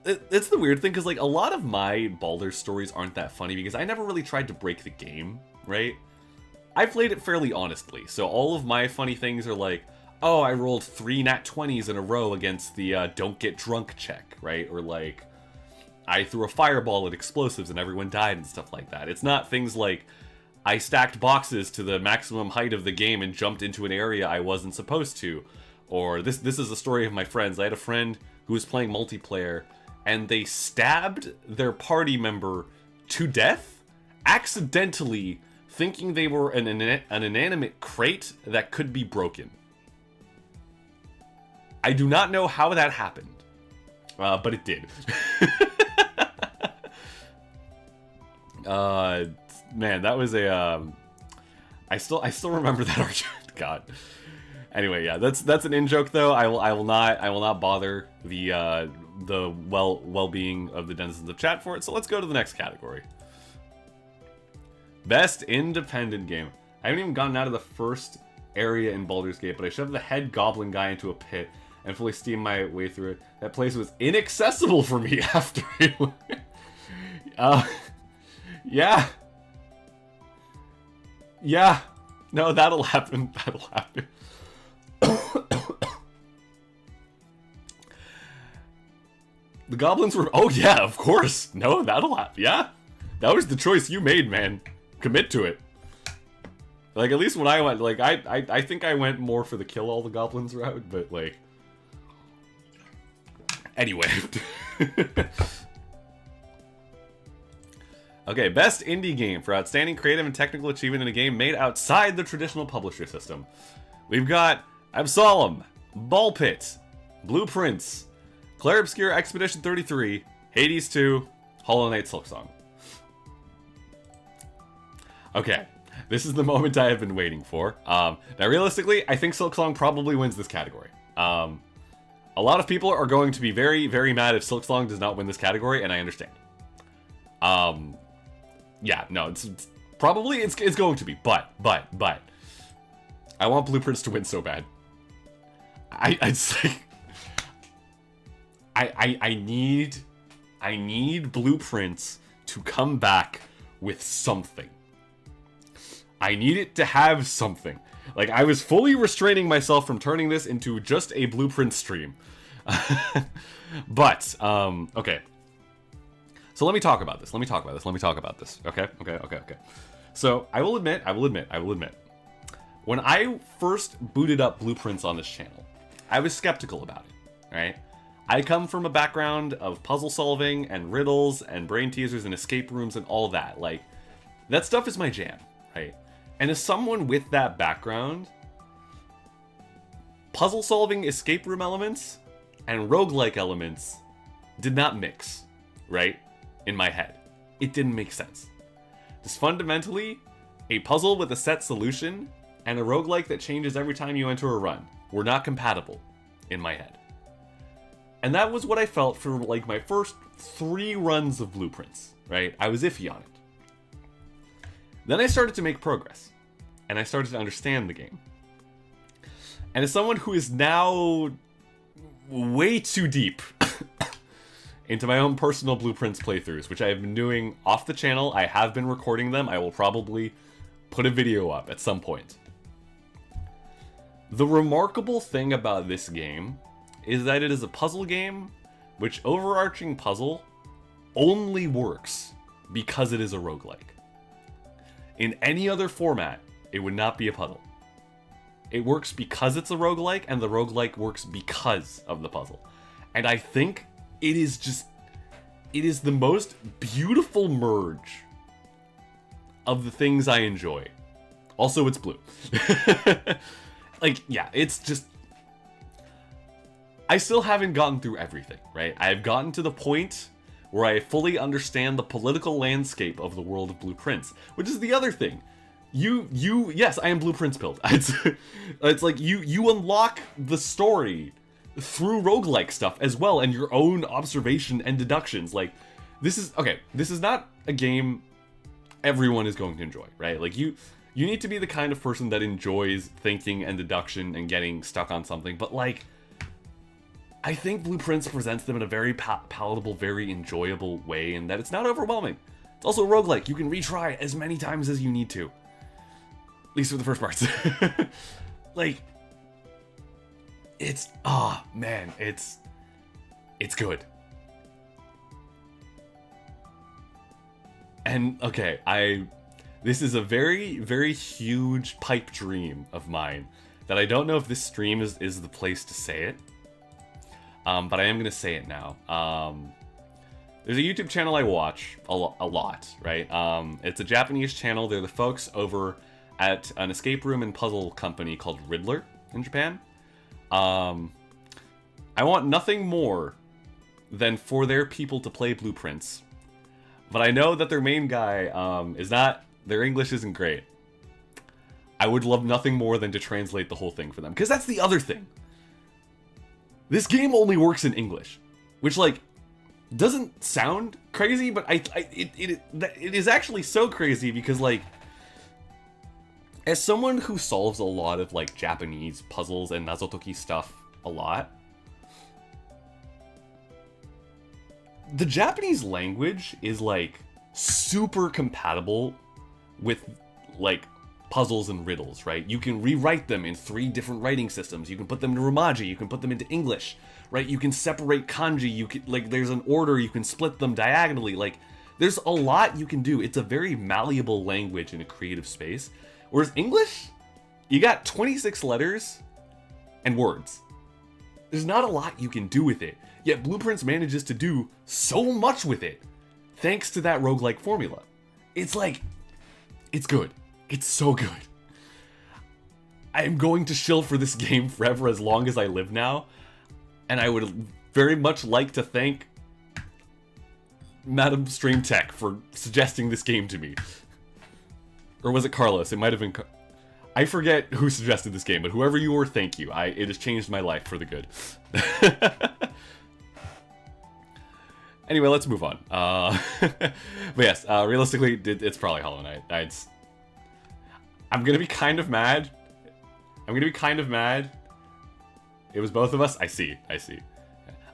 It's the weird thing, because like a lot of my Baldur's stories aren't that funny, because I never really tried to break the game, right? I played it fairly honestly, so all of my funny things are like, oh, I rolled 3 nat 20s in a row against the don't get drunk check, right? Or like, I threw a fireball at explosives and everyone died and stuff like that. It's not things like, I stacked boxes to the maximum height of the game and jumped into an area I wasn't supposed to. Or this is a story of my friends. I had a friend who was playing multiplayer, and they stabbed their party member to death, accidentally, thinking they were an inanimate crate that could be broken. I do not know how that happened, but it did. Man, that was a... I still remember that argument. God. Anyway, yeah, that's an in-joke though. I will not bother the well-being of the denizens of chat for it. So let's go to the next category. Best independent game. I haven't even gotten out of the first area in Baldur's Gate, but I shoved the head goblin guy into a pit and fully steamed my way through it. That place was inaccessible for me after it. Yeah. Yeah. No, that'll happen. That'll happen. The goblins were... Oh, yeah, of course. No, that'll happen. Yeah. That was the choice you made, man. Commit to it. Like, at least when I went... Like, I think I went more for the kill all the goblins route, but, like... Anyway. Okay, best indie game for outstanding creative and technical achievement in a game made outside the traditional publisher system. We've got Absalom, Ball Pit, Blue Prince, Clair Obscure Expedition 33, Hades 2, Hollow Knight Silksong. Okay, this is the moment I have been waiting for. Now, realistically, I think Silksong probably wins this category. A lot of people are going to be very, very mad if Silksong does not win this category, and I understand. Yeah, no, it's probably it's going to be, but I want Blue Prince to win so bad. I need Blue Prince to come back with something. I need it to have something. Like, I was fully restraining myself from turning this into just a Blue Prince stream. But, okay. So let me talk about this. Okay. So I will admit. When I first booted up Blue Prince on this channel, I was skeptical about it, right? I come from a background of puzzle solving and riddles and brain teasers and escape rooms and all that. Like, that stuff is my jam, right? And as someone with that background, puzzle solving escape room elements and roguelike elements did not mix, right? In my head. It didn't make sense. Just fundamentally, a puzzle with a set solution and a roguelike that changes every time you enter a run were not compatible in my head. And that was what I felt for like my first 3 runs of Blue Prince, right? I was iffy on it. Then I started to make progress, and I started to understand the game. And as someone who is now way too deep into my own personal Blue Prince playthroughs, which I have been doing off the channel, I have been recording them. I will probably put a video up at some point. The remarkable thing about this game is that it is a puzzle game, which overarching puzzle only works because it is a roguelike. In any other format, it would not be a puzzle. It works because it's a roguelike, and the roguelike works because of the puzzle. And I think it is the most beautiful merge of the things I enjoy. Also, it's blue. Like, yeah, it's just... I still haven't gotten through everything, right? I've gotten to the point where I fully understand the political landscape of the world of Blue Prince, which is the other thing. Yes, I am Blue Prince pilled. It's like you unlock the story through roguelike stuff as well, and your own observation and deductions. Like, this is not a game everyone is going to enjoy, right? Like, you need to be the kind of person that enjoys thinking and deduction and getting stuck on something, but like, I think Blue Prince presents them in a very palatable, very enjoyable way, and that it's not overwhelming. It's also a roguelike. You can retry as many times as you need to. At least for the first parts. Like, it's, man, it's good. And, okay, this is a very, very huge pipe dream of mine that I don't know if this stream is the place to say it. But I am going to say it now. There's a YouTube channel I watch a lot, right? It's a Japanese channel. They're the folks over at an escape room and puzzle company called Riddler in Japan. I want nothing more than for their people to play Blue Prince. But I know that their main guy their English isn't great. I would love nothing more than to translate the whole thing for them. Because that's the other thing. This game only works in English, which, like, doesn't sound crazy, but it is actually so crazy because, like, as someone who solves a lot of, like, Japanese puzzles and Nazotoki stuff a lot, the Japanese language is, like, super compatible with, like, puzzles and riddles, right? You can rewrite them in 3 different writing systems. You can put them into Romaji, you can put them into English, right? You can separate kanji, you can, like, there's an order, you can split them diagonally, like, there's a lot you can do. It's a very malleable language in a creative space. Whereas English, you got 26 letters and words. There's not a lot you can do with it, yet Blue Prince manages to do so much with it, thanks to that roguelike formula. It's like, it's good. It's so good. I am going to shill for this game forever as long as I live now. And I would very much like to thank Madam Stream Tech for suggesting this game to me. Or was it Carlos? It might have been... I forget who suggested this game, but whoever you were, thank you. It has changed my life for the good. Anyway, let's move on. But yes, realistically, it's probably Hollow Knight. I'm gonna be kind of mad. It was both of us. I see.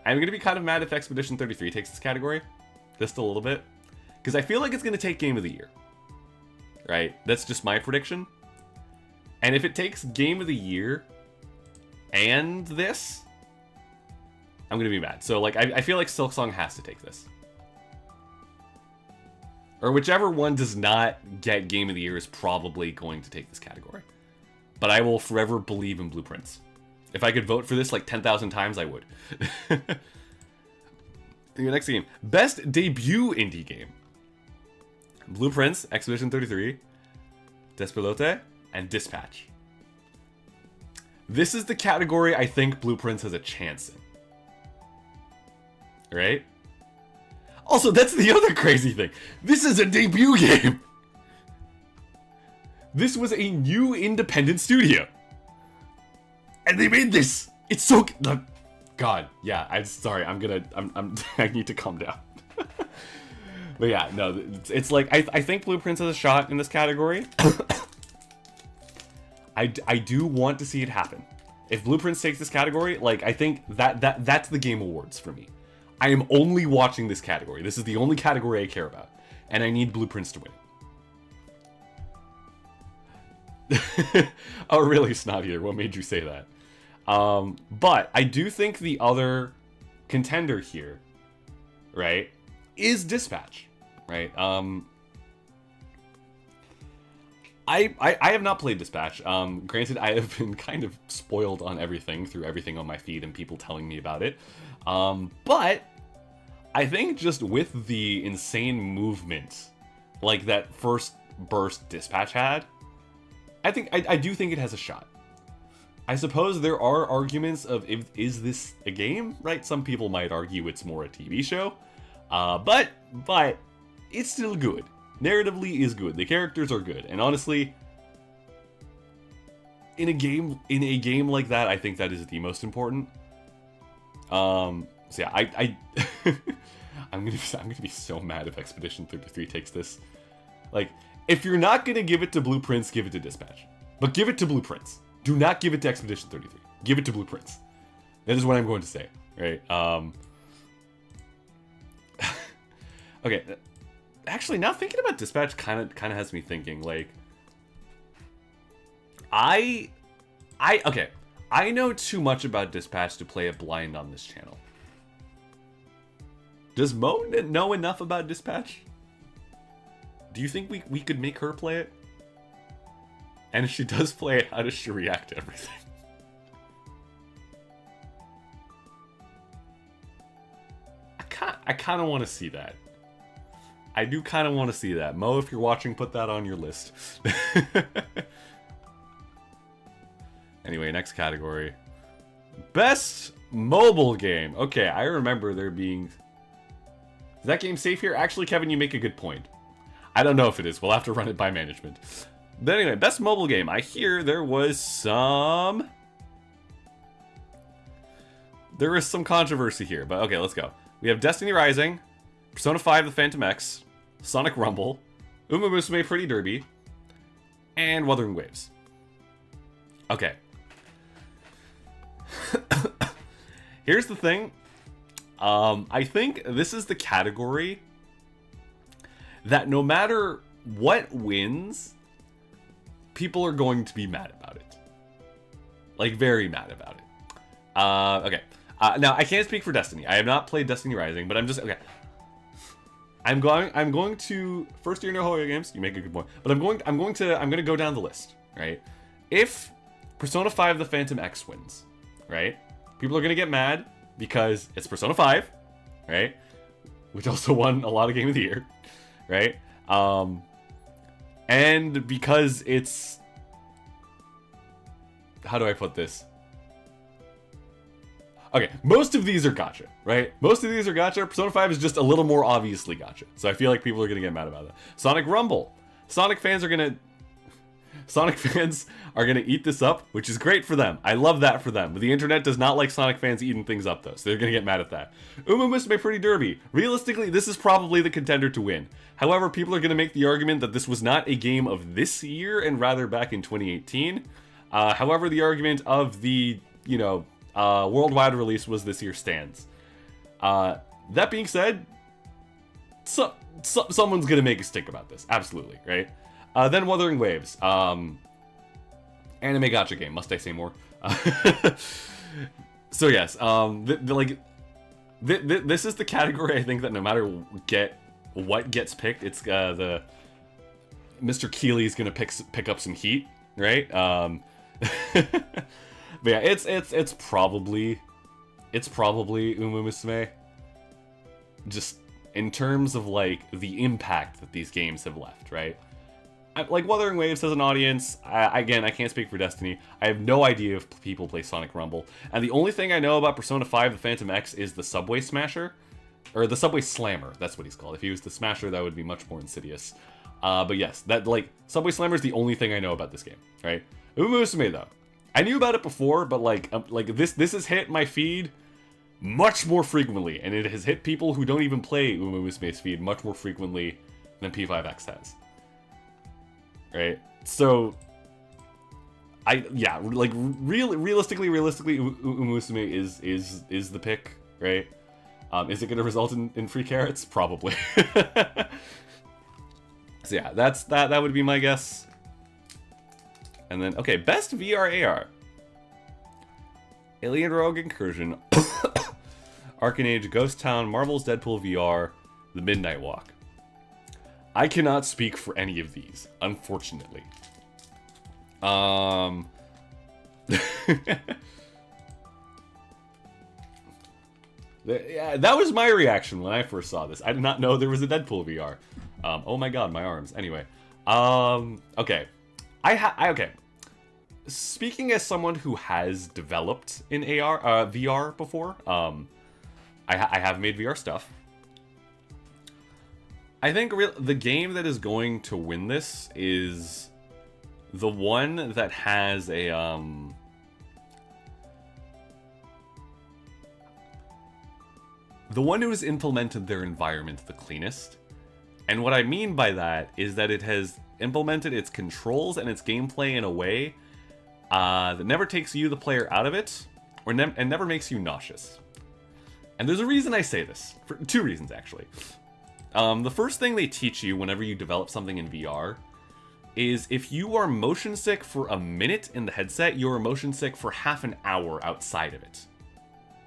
I'm gonna be kind of mad if Expedition 33 takes this category. Just a little bit. Because I feel like it's gonna take Game of the Year. Right? That's just my prediction. And if it takes Game of the Year and this, I'm gonna be mad. So, like, I feel like Silksong has to take this. Or whichever one does not get Game of the Year is probably going to take this category. But I will forever believe in Blue Prince. If I could vote for this like 10,000 times, I would. Your next game. Best Debut Indie Game. Blue Prince, Expedition 33, Despelote, and Dispatch. This is the category I think Blue Prince has a chance in. Right? Also, that's the other crazy thing. This is a debut game. This was a new independent studio. And they made this. It's so... God, yeah, I'm sorry. I need to calm down. But yeah, no, it's like, I think Blue Prince has a shot in this category. I do want to see it happen. If Blue Prince takes this category, like, I think that's the Game Awards for me. I am only watching this category. This is the only category I care about. And I need Blue Prince to win. Oh, really, Snottier? What made you say that? But I do think the other contender here, right, is Dispatch, right? I have not played Dispatch. Granted, I have been kind of spoiled on everything through everything on my feed and people telling me about it. But I think just with the insane movement, like that first burst Dispatch had, I do think it has a shot. I suppose there are arguments of is this a game, right? Some people might argue it's more a TV show, but it's still good. Narratively is good. The characters are good, and honestly, in a game like that, I think that is the most important. So yeah, I'm gonna be so mad if Expedition 33 takes this. Like, if you're not gonna give it to Blue Prince, give it to Dispatch, but give it to Blue Prince. Do not give it to Expedition 33. Give it to Blue Prince. That is what I'm going to say, right? Okay. Actually, now thinking about Dispatch kind of has me thinking, like, okay, I know too much about Dispatch to play it blind on this channel. Does Mo know enough about Dispatch? Do you think we could make her play it? And if she does play it, how does she react to everything? I kind of want to see that. I do kind of want to see that. Mo, if you're watching, put that on your list. Anyway, next category. Best mobile game. Okay, I remember there being... Is that game safe here? Actually, Kevin, you make a good point. I don't know if it is. We'll have to run it by management. But anyway, best mobile game. I hear there was some... There is some controversy here, but okay, let's go. We have Destiny Rising, Persona 5 The Phantom X, Sonic Rumble, Uma Musume Pretty Derby, and Wuthering Waves. Okay. Here's the thing. I think this is the category that no matter what wins, people are going to be mad about it. Like, very mad about it. Okay. Now, I can't speak for Destiny. I have not played Destiny Rising, but I'm just... Okay. I'm going to... First year no Hoya games. You make a good point. But I'm going to go down the list, right? If Persona 5 The Phantom X wins, right? People are going to get mad because it's Persona 5, right? Which also won a lot of Game of the Year, right? And because it's... How do I put this? Okay, most of these are gacha, right? Most of these are gacha. Persona 5 is just a little more obviously gacha. So I feel like people are going to get mad about that. Sonic Rumble. Sonic fans are going to eat this up, which is great for them. I love that for them. But the internet does not like Sonic fans eating things up, though. So they're going to get mad at that. Uma Musume Pretty Derby. Realistically, this is probably the contender to win. However, people are going to make the argument that this was not a game of this year and rather back in 2018. However, the argument of the, worldwide release was this year stands. That being said, someone's gonna make a stick about this, absolutely, right? Then Wuthering Waves, anime gacha game. Must I say more? So yes, this is the category I think that no matter what gets picked, it's the Mr. Keeley's gonna pick up some heat, right? But yeah, it's probably Uma Musume. Just in terms of like the impact that these games have left, right? Like Wuthering Waves has an audience. Again, I can't speak for Destiny. I have no idea if people play Sonic Rumble. And the only thing I know about Persona 5 The Phantom X is the Subway Smasher. Or the Subway Slammer, that's what he's called. If he was the Smasher, that would be much more insidious. But yes, that like Subway Slammer is the only thing I know about this game, right? Uma Musume though. I knew about it before, but like this has hit my feed much more frequently, and it has hit people who don't even play Uma Musume's feed much more frequently than P5X has. Right? So yeah, like realistically, Umusume is the pick, right? Is it going to result in free carrots? Probably. So yeah, that would be my guess. And then, okay, best VR AR. Alien Rogue Incursion, Arcanage, Ghost Town, Marvel's Deadpool VR, The Midnight Walk. I cannot speak for any of these, unfortunately. Yeah, that was my reaction when I first saw this. I did not know there was a Deadpool VR. Oh my god, my arms. Anyway, okay, okay. Speaking as someone who has developed in VR before, I have made VR stuff. I think the game that is going to win this is the one that has a the one who has implemented their environment the cleanest. And what I mean by that is that it has implemented its controls and its gameplay in a way that never takes you, the player, out of it, and never makes you nauseous. And there's a reason I say this. For two reasons, actually. The first thing they teach you whenever you develop something in VR is if you are motion sick for a minute in the headset, you are motion sick for half an hour outside of it.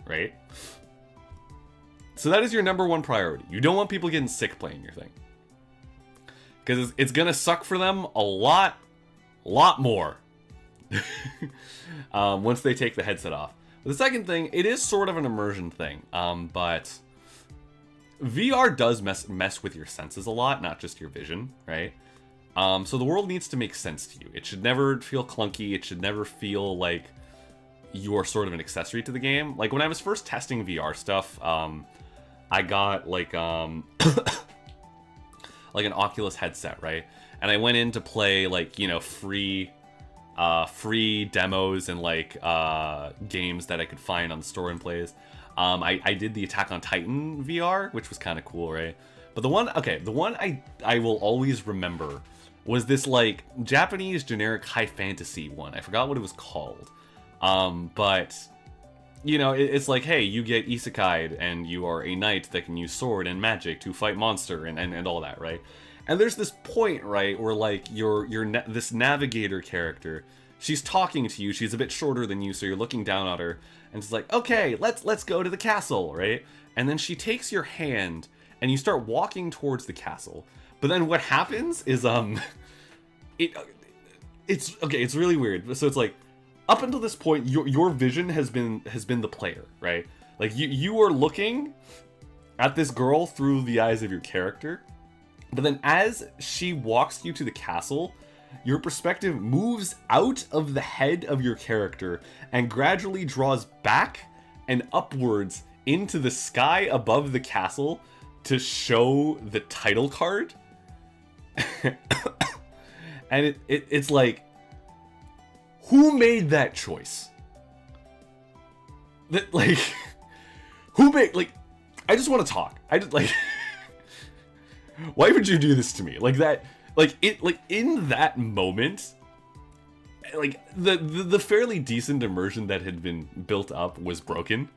Right? So that is your number one priority. You don't want people getting sick playing your thing. Because it's going to suck for them a lot more. Once they take the headset off. But the second thing, it is sort of an immersion thing. But VR does mess with your senses a lot, not just your vision, right? So the world needs to make sense to you. It should never feel clunky. It should never feel like you are sort of an accessory to the game. Like when I was first testing VR stuff, I got like like an Oculus headset, right? And I went in to play like, you know, free demos and like games that I could find on the store and plays. I did the Attack on Titan VR, which was kind of cool, right? But the one I will always remember was this like Japanese generic high fantasy one. I forgot what it was called. But you know, it's like, hey, you get isekai'd and you are a knight that can use sword and magic to fight monster and all that, right? And there's this point, right, where like this navigator character, she's talking to you, she's a bit shorter than you, so you're looking down at her, and she's like, okay, let's go to the castle, right? And then she takes your hand and you start walking towards the castle. But then what happens is it's really weird. So it's like, up until this point, your vision has been the player, right? Like you are looking at this girl through the eyes of your character, but then as she walks you to the castle, your perspective moves out of the head of your character and gradually draws back and upwards into the sky above the castle to show the title card. And it's like, who made that choice? That like, who made, like, I just want to talk. I just like, why would you do this to me? Like that, like it, like in that moment, like the fairly decent immersion that had been built up was broken,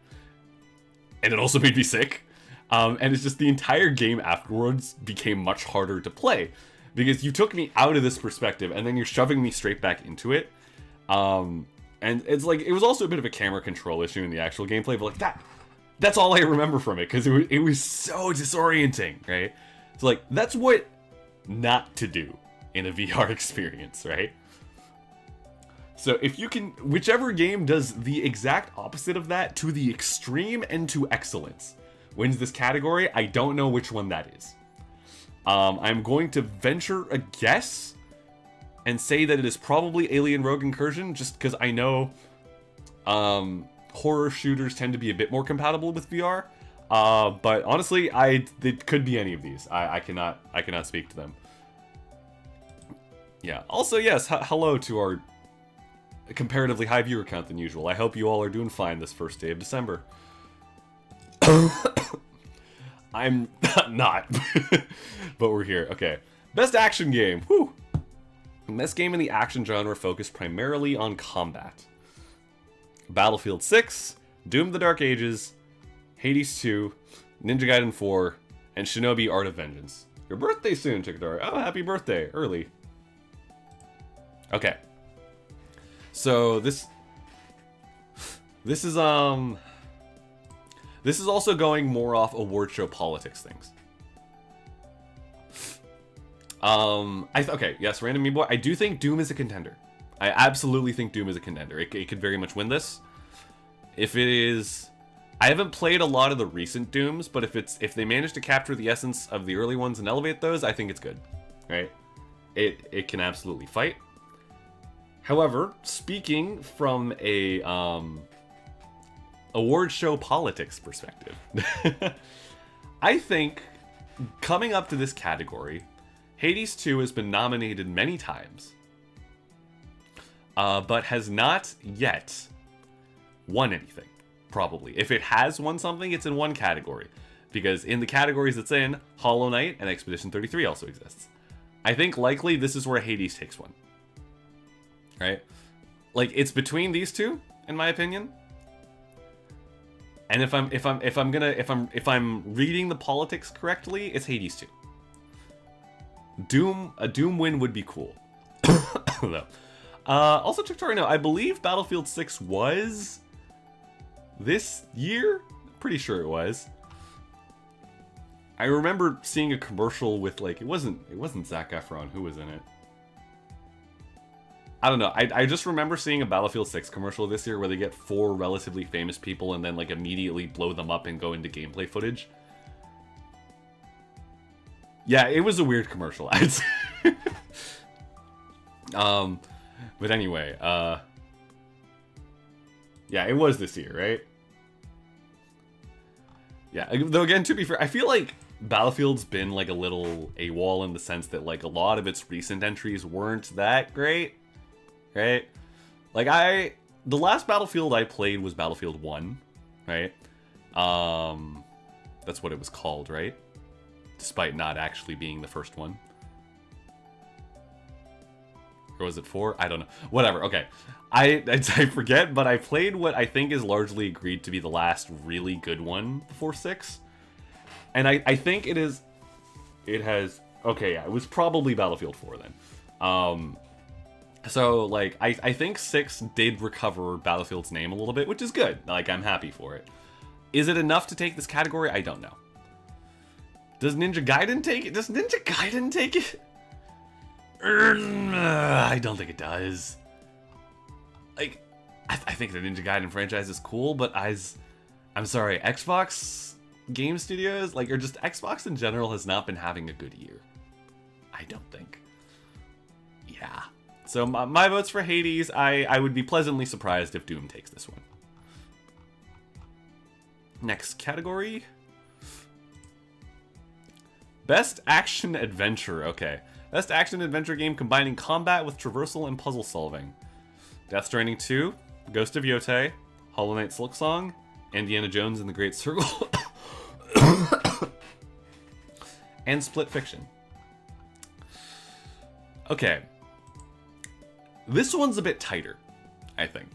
and it also made me sick. And it's just the entire game afterwards became much harder to play because you took me out of this perspective and then you're shoving me straight back into it. And it's like, it was also a bit of a camera control issue in the actual gameplay, but like that's all I remember from it, because it was so disorienting, right? So like, that's what not to do in a VR experience, right? So if you can, whichever game does the exact opposite of that to the extreme and to excellence wins this category. I don't know which one that is. I'm going to venture a guess and say that it is probably Alien Rogue Incursion, just because I know horror shooters tend to be a bit more compatible with VR. But honestly, it could be any of these. I cannot speak to them. Yeah. Also, yes, hello to our comparatively high viewer count than usual. I hope you all are doing fine this first day of December. I'm not, but we're here. Okay. Best action game. Whew. This game in the action genre focused primarily on combat. Battlefield 6, Doom the Dark Ages, Hades 2, Ninja Gaiden 4, and Shinobi Art of Vengeance. Your birthday soon, Chikadori. Oh, happy birthday, early. Okay. So this is also going more off award show politics things. Okay, yes, Random Me Boy. I do think Doom is a contender. I absolutely think Doom is a contender. It could very much win this. If it is, I haven't played a lot of the recent Dooms, but if they manage to capture the essence of the early ones and elevate those, I think it's good. Right? It can absolutely fight. However, speaking from a award show politics perspective, I think coming up to this category, Hades 2 has been nominated many times, but has not yet won anything, probably. If it has won something, it's in one category, because in the categories it's in, Hollow Knight and Expedition 33 also exists. I think likely this is where Hades takes one. Right? Like, it's between these two, in my opinion. And if I'm reading the politics correctly, it's Hades 2. A Doom win would be cool. Though. Also, Chictorino, I believe Battlefield 6 was this year? Pretty sure it was. I remember seeing a commercial with, like, it wasn't Zac Efron who was in it. I don't know. I just remember seeing a Battlefield 6 commercial this year where they get 4 relatively famous people and then, like, immediately blow them up and go into gameplay footage. Yeah, it was a weird commercial, I'd say. But anyway, yeah, it was this year, right? Yeah, though again, to be fair, I feel like Battlefield's been, like, a little AWOL in the sense that, like, a lot of its recent entries weren't that great. Right? Like, the last Battlefield I played was Battlefield 1, right? That's what it was called, right? Despite not actually being the first one. Or was it 4? I don't know. Whatever, okay. I forget, but I played what I think is largely agreed to be the last really good one before 6. And I think it has, okay, yeah, it was probably Battlefield 4 then. So, like, I think 6 did recover Battlefield's name a little bit, which is good. Like, I'm happy for it. Is it enough to take this category? I don't know. Does Ninja Gaiden take it? Does Ninja Gaiden take it? I don't think it does. Like, I think the Ninja Gaiden franchise is cool, but I'm sorry, Xbox Game Studios, like, or just Xbox in general has not been having a good year. I don't think. Yeah. So my vote's for Hades. I would be pleasantly surprised if Doom takes this one. Next category. Best Action Adventure. Okay. Best Action Adventure game combining combat with traversal and puzzle solving. Death Stranding 2, Ghost of Yotei, Hollow Knight Silksong, Indiana Jones and the Great Circle, and Split Fiction. Okay. This one's a bit tighter, I think.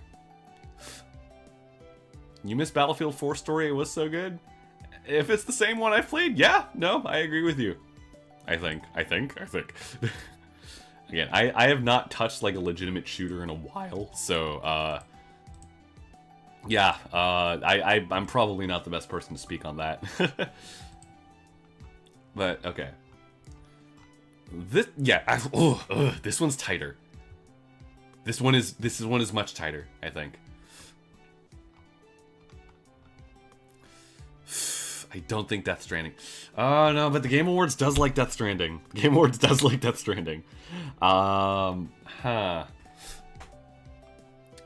You missed Battlefield 4 story, it was so good? If it's the same one I've played, yeah, no, I agree with you. I think. Again, I have not touched, like, a legitimate shooter in a while, so, yeah, I'm probably not the best person to speak on that. But, okay. This, yeah, this one's tighter. This one is much tighter, I think. I don't think Death Stranding. Oh no, but the Game Awards does like Death Stranding. The Game Awards does like Death Stranding. I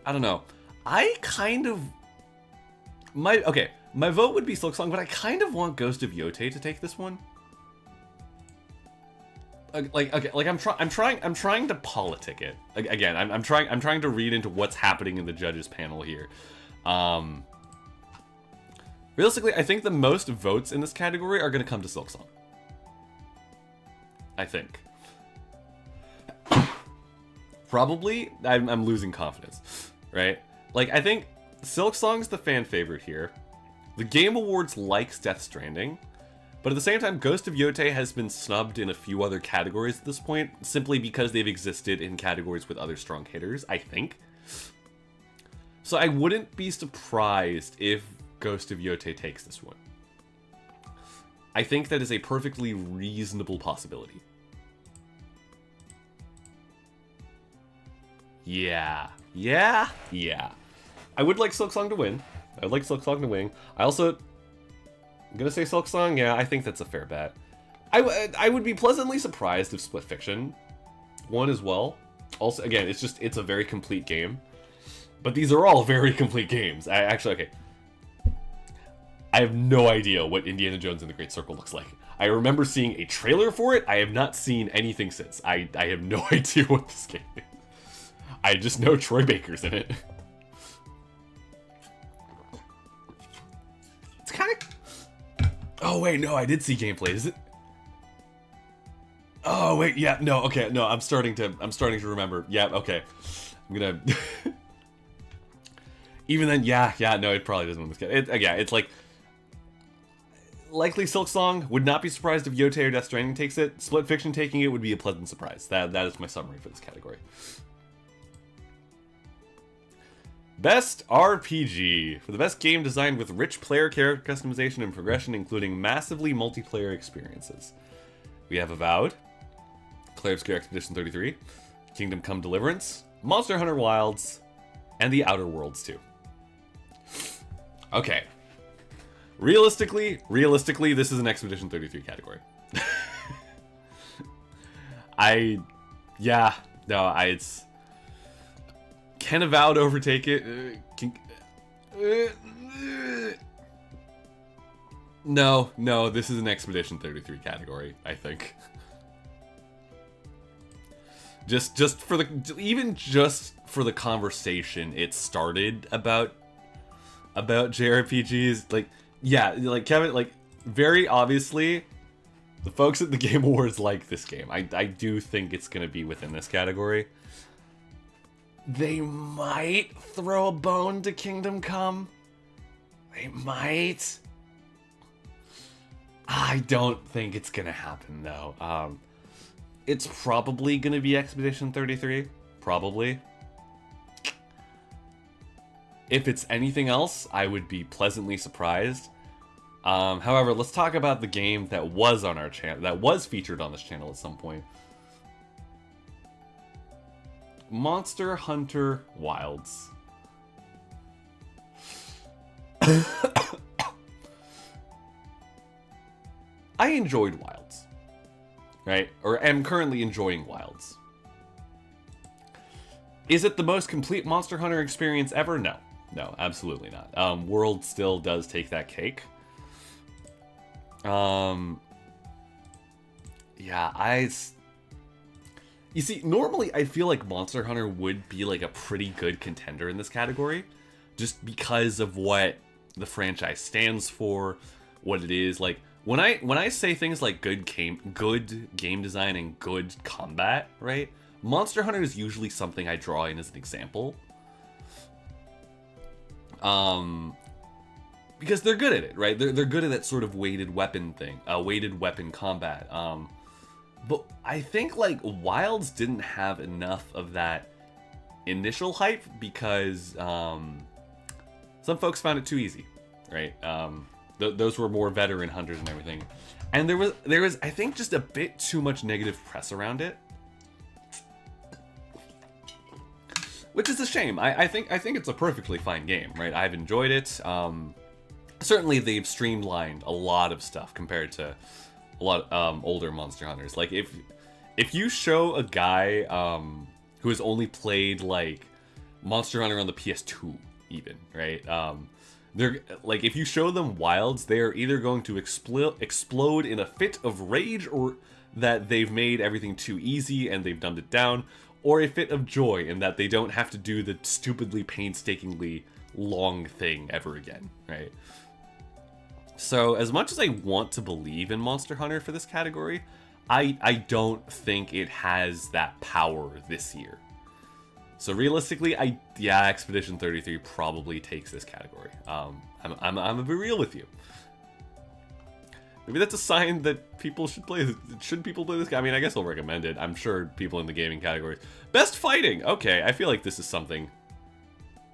don't know. I kind of my vote would be Silksong, but I kind of want Ghost of Yotei to take this one. I'm trying to politic it. Again, I'm trying to read into what's happening in the judges panel here. Realistically, I think the most votes in this category are going to come to Silksong. I think. probably, I'm losing confidence, right? Like, I think Silk Song's the fan favorite here. The Game Awards likes Death Stranding, but at the same time, Ghost of Yotei has been snubbed in a few other categories at this point, simply because they've existed in categories with other strong hitters, I think. So I wouldn't be surprised if Ghost of Yotei takes this one. I think that is a perfectly reasonable possibility. Yeah. I would like Silk Song to win. I would like Silk Song to win. I'm gonna say Silk Song. Yeah, I think that's a fair bet. I would be pleasantly surprised if Split Fiction won as well. Also, again, it's a very complete game. But these are all very complete games. Okay. I have no idea what Indiana Jones and the Great Circle looks like. I remember seeing a trailer for it. I have not seen anything since. I have no idea what this game is. I just know Troy Baker's in it. It's kind of... Oh, wait, no, I did see gameplay. Is it... Oh, wait, yeah, no, okay, no, I'm starting to remember. Yeah, okay. I'm gonna... Even then, yeah, no, it probably doesn't win this game. It's like... Likely Silk Song. Would not be surprised if Yotei or Death Stranding takes it. Split Fiction taking it would be a pleasant surprise. That is my summary for this category. Best RPG. For the best game designed with rich player character customization and progression, including massively multiplayer experiences. We have Avowed, Clair Obscur Expedition 33, Kingdom Come Deliverance, Monster Hunter Wilds, and The Outer Worlds 2. Okay. Realistically, this is an Expedition 33 category. It's... Can Avowed overtake it? No, this is an Expedition 33 category, I think. Just for the conversation it started about JRPGs, like Kevin, very obviously the folks at the Game Awards like this game. I do think it's gonna be within this category. They might throw a bone to Kingdom Come. They might. I don't think it's gonna happen though. It's probably gonna be Expedition 33. Probably. If it's anything else, I would be pleasantly surprised. However, let's talk about the game that was on our channel, that was featured on this channel at some point. Monster Hunter Wilds. I enjoyed Wilds, right? Or am currently enjoying Wilds. Is it the most complete Monster Hunter experience ever? No, absolutely not. World still does take that cake. You see, normally I feel like Monster Hunter would be like a pretty good contender in this category, just because of what the franchise stands for, what it is. Like when I say things like good game design and good combat, right? Monster Hunter is usually something I draw in as an example. Because they're good at it, right? They're good at that sort of weighted weapon thing, weighted weapon combat. But I think like Wilds didn't have enough of that initial hype because some folks found it too easy, right? Those were more veteran hunters and everything, and there was I think just a bit too much negative press around it, which is a shame. I think it's a perfectly fine game, right? I've enjoyed it. Certainly they've streamlined a lot of stuff compared to a lot older Monster Hunters. Like if you show a guy who has only played like Monster Hunter on the PS2 even, right? They're like, if you show them Wilds, they are either going to explode in a fit of rage, or that they've made everything too easy and they've dumbed it down, or a fit of joy in that they don't have to do the stupidly painstakingly long thing ever again, right? So as much as I want to believe in Monster Hunter for this category, I don't think it has that power this year. So realistically, yeah, Expedition 33 probably takes this category. I'm gonna be real with you. Maybe that's a sign that people should play. Should people play this game? I mean, I guess I'll recommend it. I'm sure people in the gaming categories. Best fighting. Okay, I feel like this is something.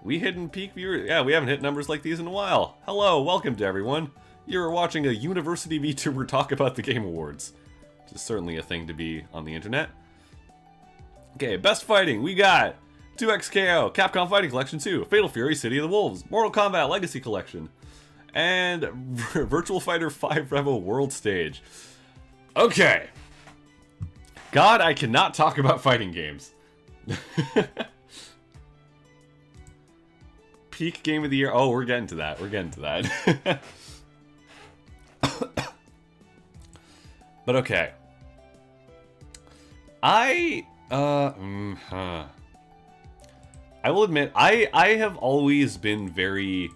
We hidden peak viewers. Yeah, we haven't hit numbers like these in a while. Hello, welcome to everyone. You're watching a university VTuber talk about the Game Awards, which is certainly a thing to be on the internet. Okay, best fighting. We got 2XKO, Capcom Fighting Collection 2, Fatal Fury, City of the Wolves, Mortal Kombat Legacy Collection, and Virtual Fighter 5 Revo World Stage. Okay. God, I cannot talk about fighting games. Peak game of the year. Oh, we're getting to that. We're getting to that. But okay. I will admit, I have always been very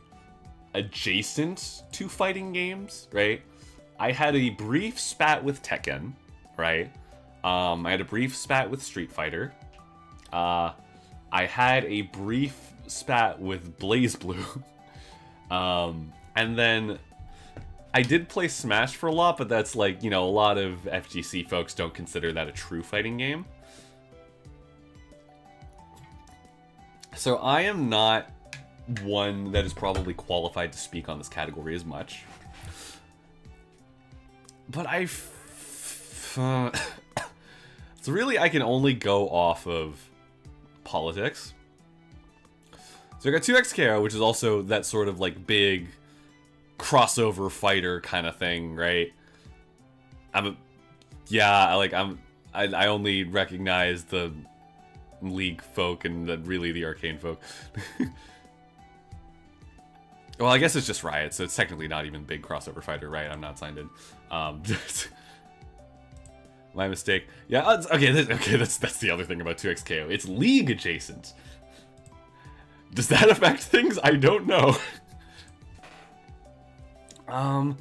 adjacent to fighting games, right? I had a brief spat with Tekken, right? I had a brief spat with Street Fighter. I had a brief spat with BlazBlue. And then I did play Smash for a lot, but that's like, you know, a lot of FGC folks don't consider that a true fighting game. So I am not one that is probably qualified to speak on this category as much. But so really I can only go off of politics. So I got 2XKO, which is also that sort of like big crossover fighter kind of thing, right? I only recognize the League folk and really the Arcane folk. Well, I guess it's just Riot, so it's technically not even big crossover fighter, right? I'm not signed in. My mistake. Yeah, okay, that's the other thing about 2XKO. It's League adjacent. Does that affect things? I don't know. I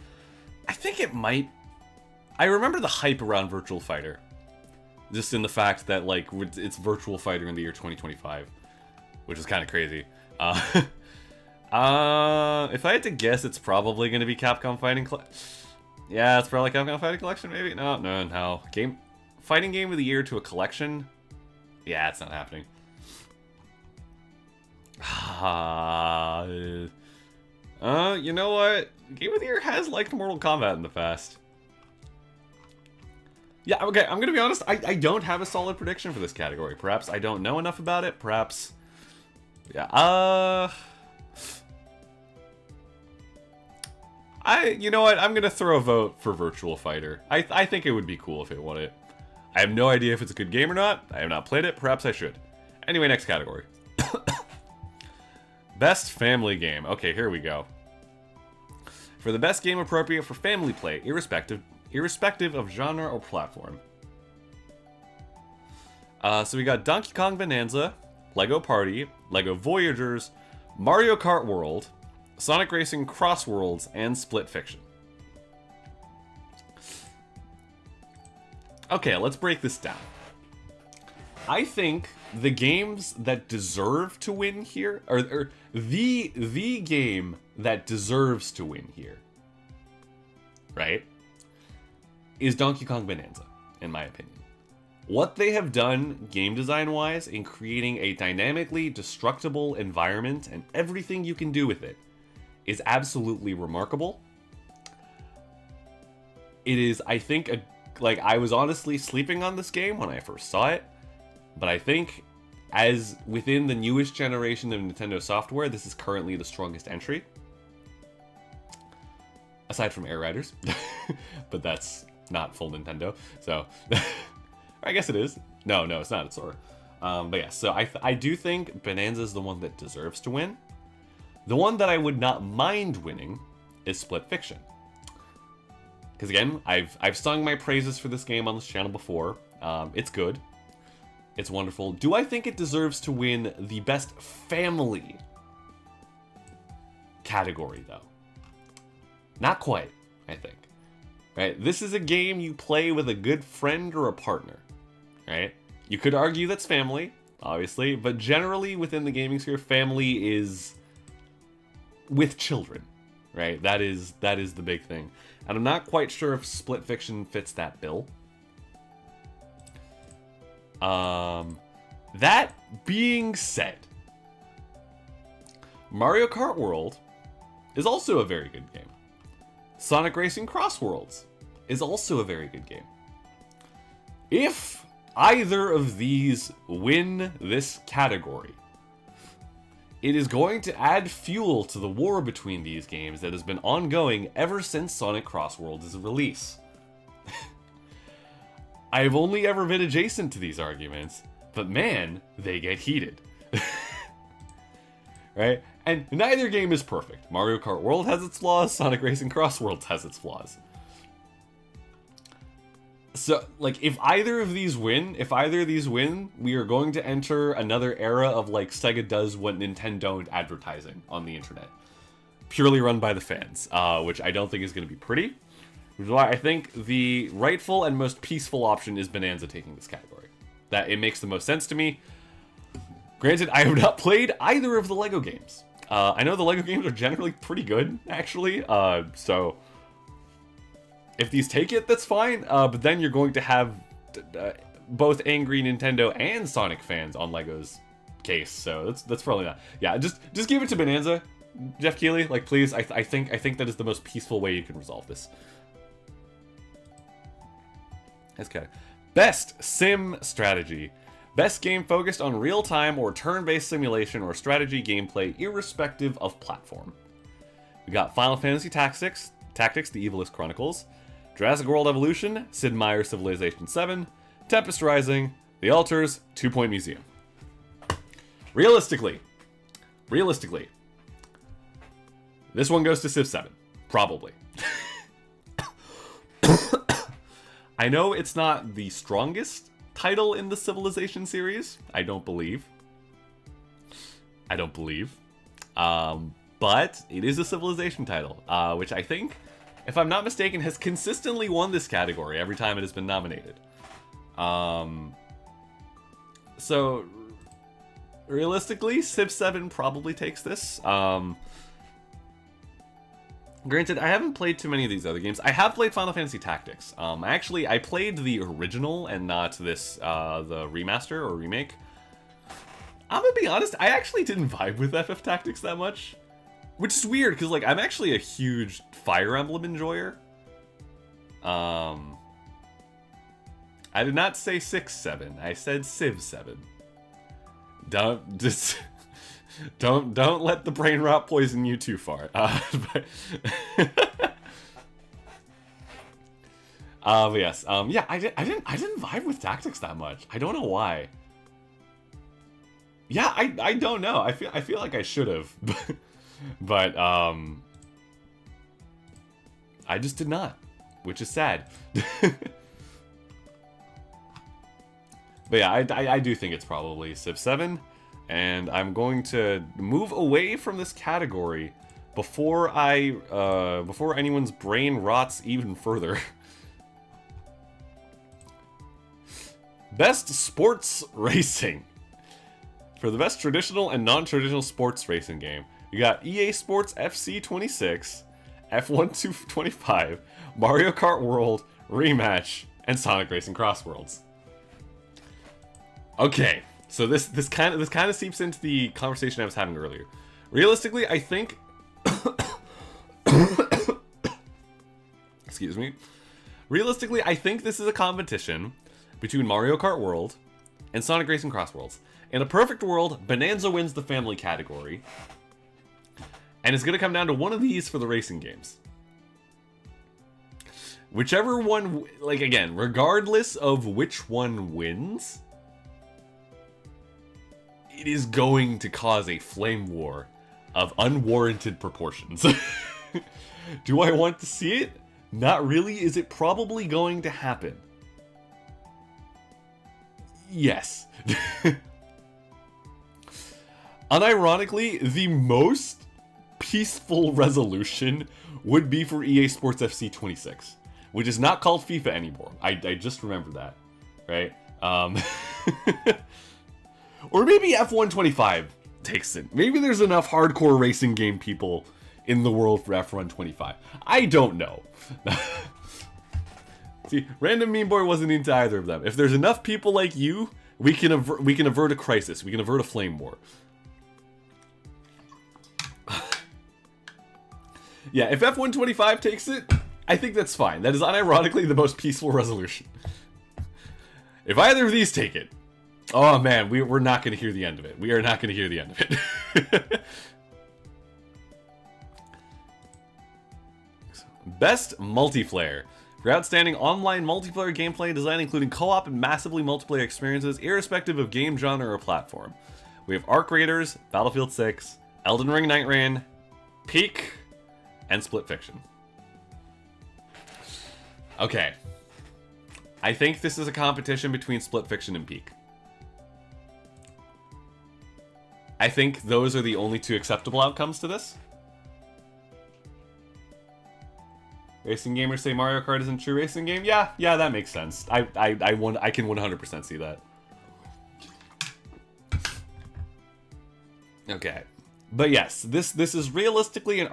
think it might. I remember the hype around Virtual Fighter. Just in the fact that, like, it's Virtual Fighter in the year 2025. Which is kind of crazy. If I had to guess, it's probably going to be Capcom Fighting Yeah, it's probably Capcom Fighting Collection, maybe? No. Fighting Game of the Year to a collection? Yeah, it's not happening. You know what? Game of the Year has liked Mortal Kombat in the past. Yeah, okay, I'm gonna be honest, I don't have a solid prediction for this category. Perhaps I don't know enough about it, perhaps... Yeah, you know what? I'm gonna throw a vote for Virtual Fighter. I think it would be cool if it won it. I have no idea if it's a good game or not. I have not played it. Perhaps I should. Anyway, next category. Best family game. Okay, here we go. For the best game appropriate for family play, irrespective of genre or platform. So we got Donkey Kong Bonanza, Lego Party, Lego Voyagers, Mario Kart World, Sonic Racing Cross Worlds, and Split Fiction. Okay, let's break this down. I think the games that deserve to win here, or the game that deserves to win here, right, is Donkey Kong Bonanza, in my opinion. What they have done game design-wise in creating a dynamically destructible environment and everything you can do with it is absolutely remarkable. It is, I think, I was honestly sleeping on this game when I first saw it, but I think as within the newest generation of Nintendo software, this is currently the strongest entry. Aside from Air Riders. But that's not full Nintendo, so... I guess it is. No, it's not. It's Sora. But yeah, so I do think Bonanza is the one that deserves to win. The one that I would not mind winning is Split Fiction. Because again, I've sung my praises for this game on this channel before. It's good. It's wonderful. Do I think it deserves to win the best family category, though? Not quite, I think. Right? This is a game you play with a good friend or a partner. Right? You could argue that's family. obviously, but generally within the gaming sphere, family is with children, right? That is the big thing. And I'm not quite sure if split fiction fits that bill. That being said, Mario Kart World is also a very good game. Sonic Racing Cross Worlds is also a very good game. If either of these win this category, it is going to add fuel to the war between these games that has been ongoing ever since Sonic Cross Worlds' release. I've only ever been adjacent to these arguments, but man, they get heated. Right? And neither game is perfect. Mario Kart World has its flaws, Sonic Racing Cross Worlds has its flaws. So, like, if either of these win, we are going to enter another era of, like, Sega does what Nintendo don't advertising on the internet. Purely run by the fans, which I don't think is going to be pretty. Which is why I think the rightful and most peaceful option is Bonanza taking this category. That it makes the most sense to me. Granted, I have not played either of the LEGO games. I know the LEGO games are generally pretty good, actually, so if these take it, that's fine, but then you're going to have both angry Nintendo and Sonic fans on LEGO's case, so that's probably not. Yeah, just give it to Bonanza, Jeff Keighley, like, please. I think that is the most peaceful way you can resolve this. Okay. Best Sim Strategy. Best game focused on real-time or turn-based simulation or strategy gameplay, irrespective of platform. We got Final Fantasy Tactics, The Evilest Chronicles, Jurassic World Evolution, Sid Meier's Civilization 7, Tempest Rising, The Alters, 2 Point Museum. Realistically, this one goes to Civ 7. Probably. I know it's not the strongest title in the Civilization series. I don't believe. But it is a Civilization title, which I think, if I'm not mistaken, has consistently won this category every time it has been nominated. So, realistically, Civ 7 probably takes this. Granted, I haven't played too many of these other games. I have played Final Fantasy Tactics. Actually, I played the original and not this, the remaster or remake. I'm gonna be honest, I actually didn't vibe with FF Tactics that much. Which is weird, because, like, I'm actually a huge Fire Emblem enjoyer. I did not say 6-7. I said Civ 7. Don't let the brain rot poison you too far. But yes, yeah, I didn't vibe with Tactics that much. I don't know why. Yeah, I don't know. I feel like I should have, but I just did not, which is sad. But yeah, I do think it's probably Civ 7. And I'm going to move away from this category before anyone's brain rots even further. Best Sports Racing. For the best traditional and non-traditional sports racing game, you got EA Sports FC 26, F1 25, Mario Kart World, Rematch, and Sonic Racing Cross Worlds. Okay. So this kind of seeps into the conversation I was having earlier. Realistically, I think excuse me. Realistically, I think this is a competition between Mario Kart World and Sonic Racing Cross Worlds. In a perfect world, Bonanza wins the family category. And it's going to come down to one of these for the racing games. Whichever one, like, again, regardless of which one wins, it is going to cause a flame war of unwarranted proportions. Do I want to see it? Not really. Is it probably going to happen? Yes. Unironically, the most peaceful resolution would be for EA Sports FC 26, which is not called FIFA anymore. I just remembered that, right? Or maybe F125 takes it. Maybe there's enough hardcore racing game people in the world for F125. I don't know. See, Random Meme Boy wasn't into either of them. If there's enough people like you, we can avert a crisis. We can avert a flame war. Yeah, if F125 takes it, I think that's fine. That is unironically the most peaceful resolution. If either of these take it, oh man, we're not going to hear the end of it. We are not going to hear the end of it. Best multiplayer. For outstanding online multiplayer gameplay design, including co-op and massively multiplayer experiences, irrespective of game genre or platform. We have Arc Raiders, Battlefield 6, Elden Ring Night Rain, Peak, and Split Fiction. Okay. I think this is a competition between Split Fiction and Peak. I think those are the only two acceptable outcomes to this. Racing gamers say Mario Kart isn't a true racing game. Yeah, that makes sense. I can 100% see that. Okay, but yes, this is realistically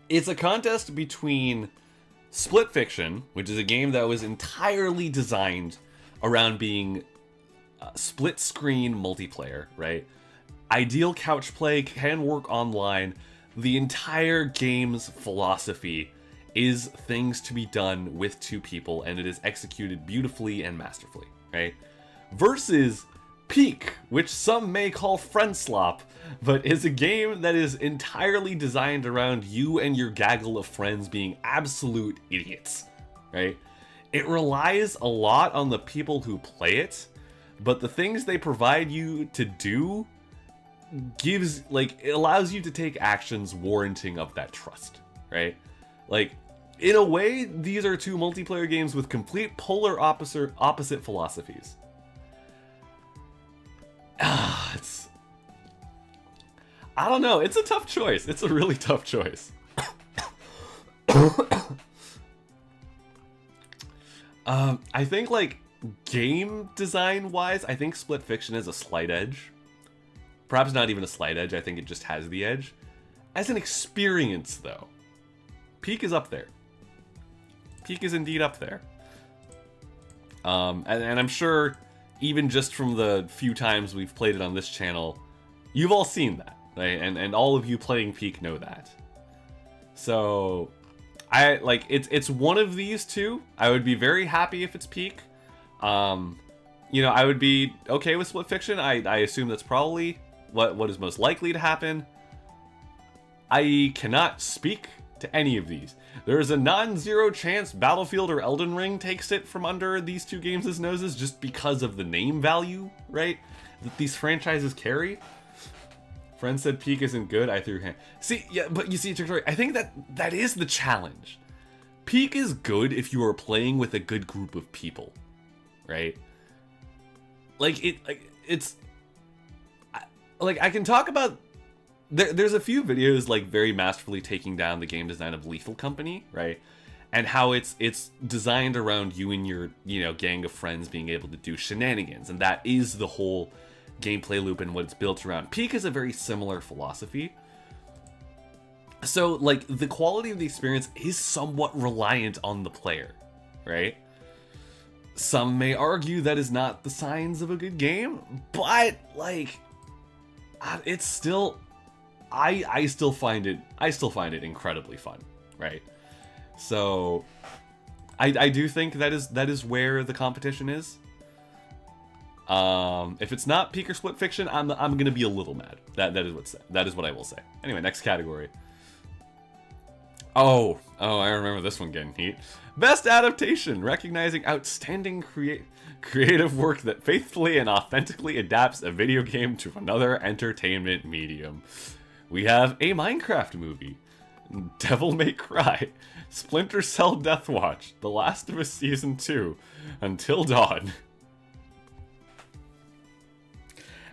it's a contest between Split Fiction, which is a game that was entirely designed around being split screen multiplayer, right? Ideal couch play, can work online. The entire game's philosophy is things to be done with two people, and it is executed beautifully and masterfully, right? Versus Peak, which some may call friend slop, but is a game that is entirely designed around you and your gaggle of friends being absolute idiots, right? It relies a lot on the people who play it, but the things they provide you to do it allows you to take actions warranting of that trust, right? Like, in a way, these are two multiplayer games with complete polar opposite philosophies. I don't know, it's a tough choice. It's a really tough choice. I think, game design wise, I think Split Fiction has a slight edge. Perhaps not even a slight edge, I think it just has the edge. As an experience, though, Peak is up there. Peak is indeed up there. And I'm sure, even just from the few times we've played it on this channel, you've all seen that, right? And all of you playing Peak know that. So, it's one of these two. I would be very happy if it's Peak. I would be okay with Split Fiction. I assume that's probably what is most likely to happen. I cannot speak to any of these. There is a non-zero chance Battlefield or Elden Ring takes it from under these two games' noses just because of the name value, right? That these franchises carry. Friend said Peak isn't good. I threw your hand. See, yeah, but you see, I think that is the challenge. Peak is good if you are playing with a good group of people, right? I can talk about... There's a few videos, very masterfully taking down the game design of Lethal Company, right? And how it's designed around you and your, gang of friends being able to do shenanigans. And that is the whole gameplay loop and what it's built around. Peak is a very similar philosophy. So, the quality of the experience is somewhat reliant on the player, right? Some may argue that is not the signs of a good game, but, it's still... I still find it incredibly fun, right? So I do think that is where the competition is. If it's not Peak or Split Fiction, I'm gonna be a little mad. That is what I will say. Anyway, next category. Oh, I remember this one getting heat. Best adaptation, recognizing outstanding creative work that faithfully and authentically adapts a video game to another entertainment medium. We have a Minecraft movie, Devil May Cry, Splinter Cell Death Watch, The Last of Us Season 2, Until Dawn.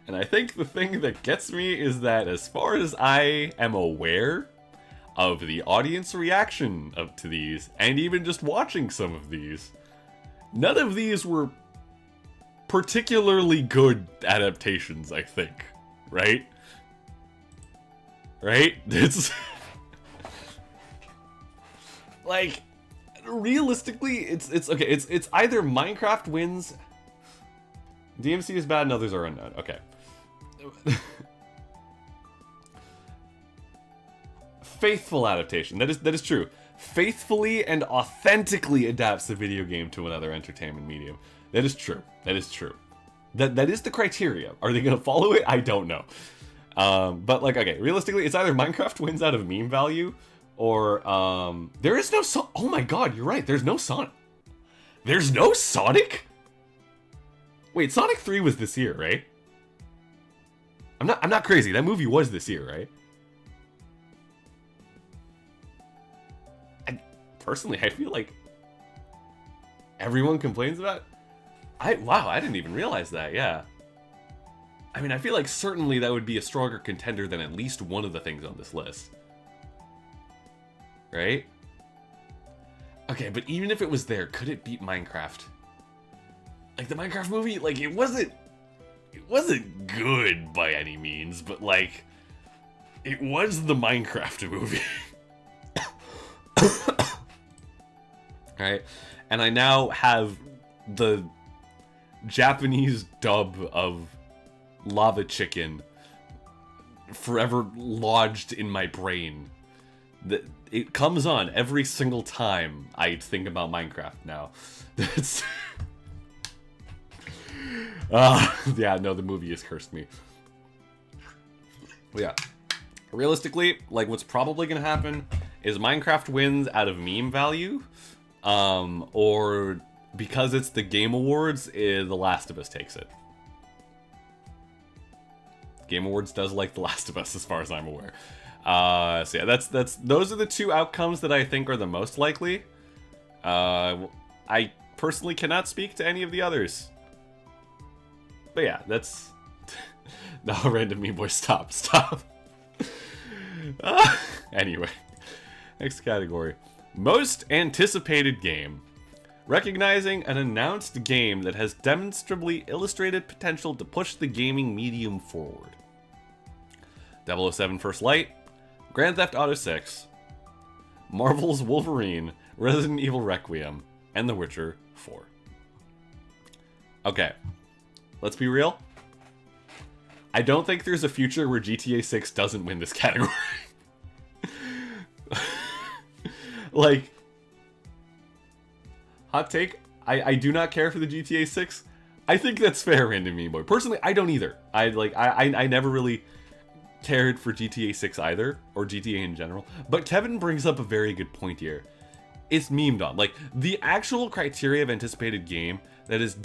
And I think the thing that gets me is that as far as I am aware of the audience reaction to these, and even just watching some of these, none of these were particularly good adaptations, I think. Right? Right? It's... like, realistically, it's okay, it's either Minecraft wins... DMC is bad and others are unknown. Okay. Faithful adaptation. That is true. Faithfully and authentically adapts the video game to another entertainment medium. That is true. That is true. That is the criteria. Are they gonna follow it? I don't know. But like, okay, realistically, it's either Minecraft wins out of meme value, or there is no oh my god, you're right. There's no Sonic. There's no Sonic? Wait, Sonic 3 was this year, right? I'm not crazy. That movie was this year, right? Personally, I feel like everyone complains about it. Wow, I didn't even realize that, yeah. I mean, I feel like certainly that would be a stronger contender than at least one of the things on this list. Right? Okay, but even if it was there, could it beat Minecraft? Like, the Minecraft movie, like, it wasn't good by any means, but, like, it was the Minecraft movie. Alright, and I now have the Japanese dub of Lava Chicken forever lodged in my brain. That it comes on every single time I think about Minecraft now. That's... yeah, no, the movie has cursed me. But yeah. Realistically, like, what's probably gonna happen is Minecraft wins out of meme value, or because it's the Game Awards, The Last of Us takes it. Game Awards does like The Last of Us, as far as I'm aware. So yeah, those are the two outcomes that I think are the most likely. I personally cannot speak to any of the others. But yeah, that's... No, random meme boy, stop. Anyway, next category. Most anticipated game. Recognizing an announced game that has demonstrably illustrated potential to push the gaming medium forward. 007 First Light, Grand Theft Auto 6, Marvel's Wolverine, Resident Evil Requiem, and The Witcher 4. Okay, let's be real. I don't think there's a future where GTA 6 doesn't win this category. Like, hot take, I do not care for the GTA 6. I think that's fair, random meme boy. Personally, I don't either. I never really cared for GTA 6 either, or GTA in general. But Kevin brings up a very good point here. It's memed on. Like, the actual criteria of anticipated game that has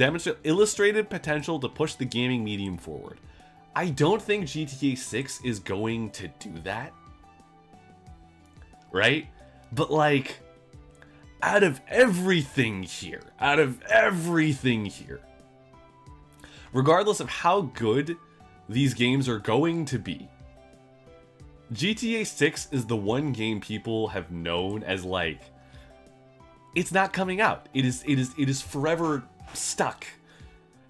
illustrated potential to push the gaming medium forward. I don't think GTA 6 is going to do that. Right? But like, out of everything here, regardless of how good these games are going to be, GTA 6 is the one game people have known as like, it's not coming out. It is forever stuck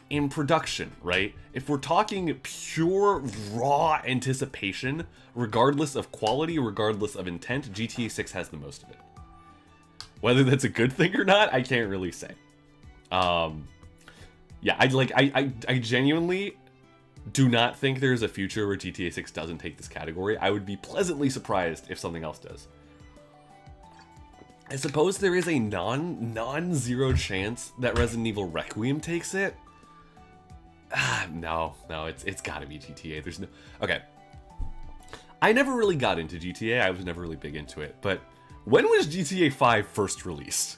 in production, right? If we're talking pure raw anticipation, regardless of quality, regardless of intent, GTA 6 has the most of it. Whether that's a good thing or not, I can't really say. Yeah, I genuinely do not think there's a future where GTA 6 doesn't take this category. I would be pleasantly surprised if something else does. I suppose there is a non-zero chance that Resident Evil Requiem takes it. No, it's gotta be GTA. There's no... Okay. I never really got into GTA. I was never really big into it. But when was GTA 5 first released?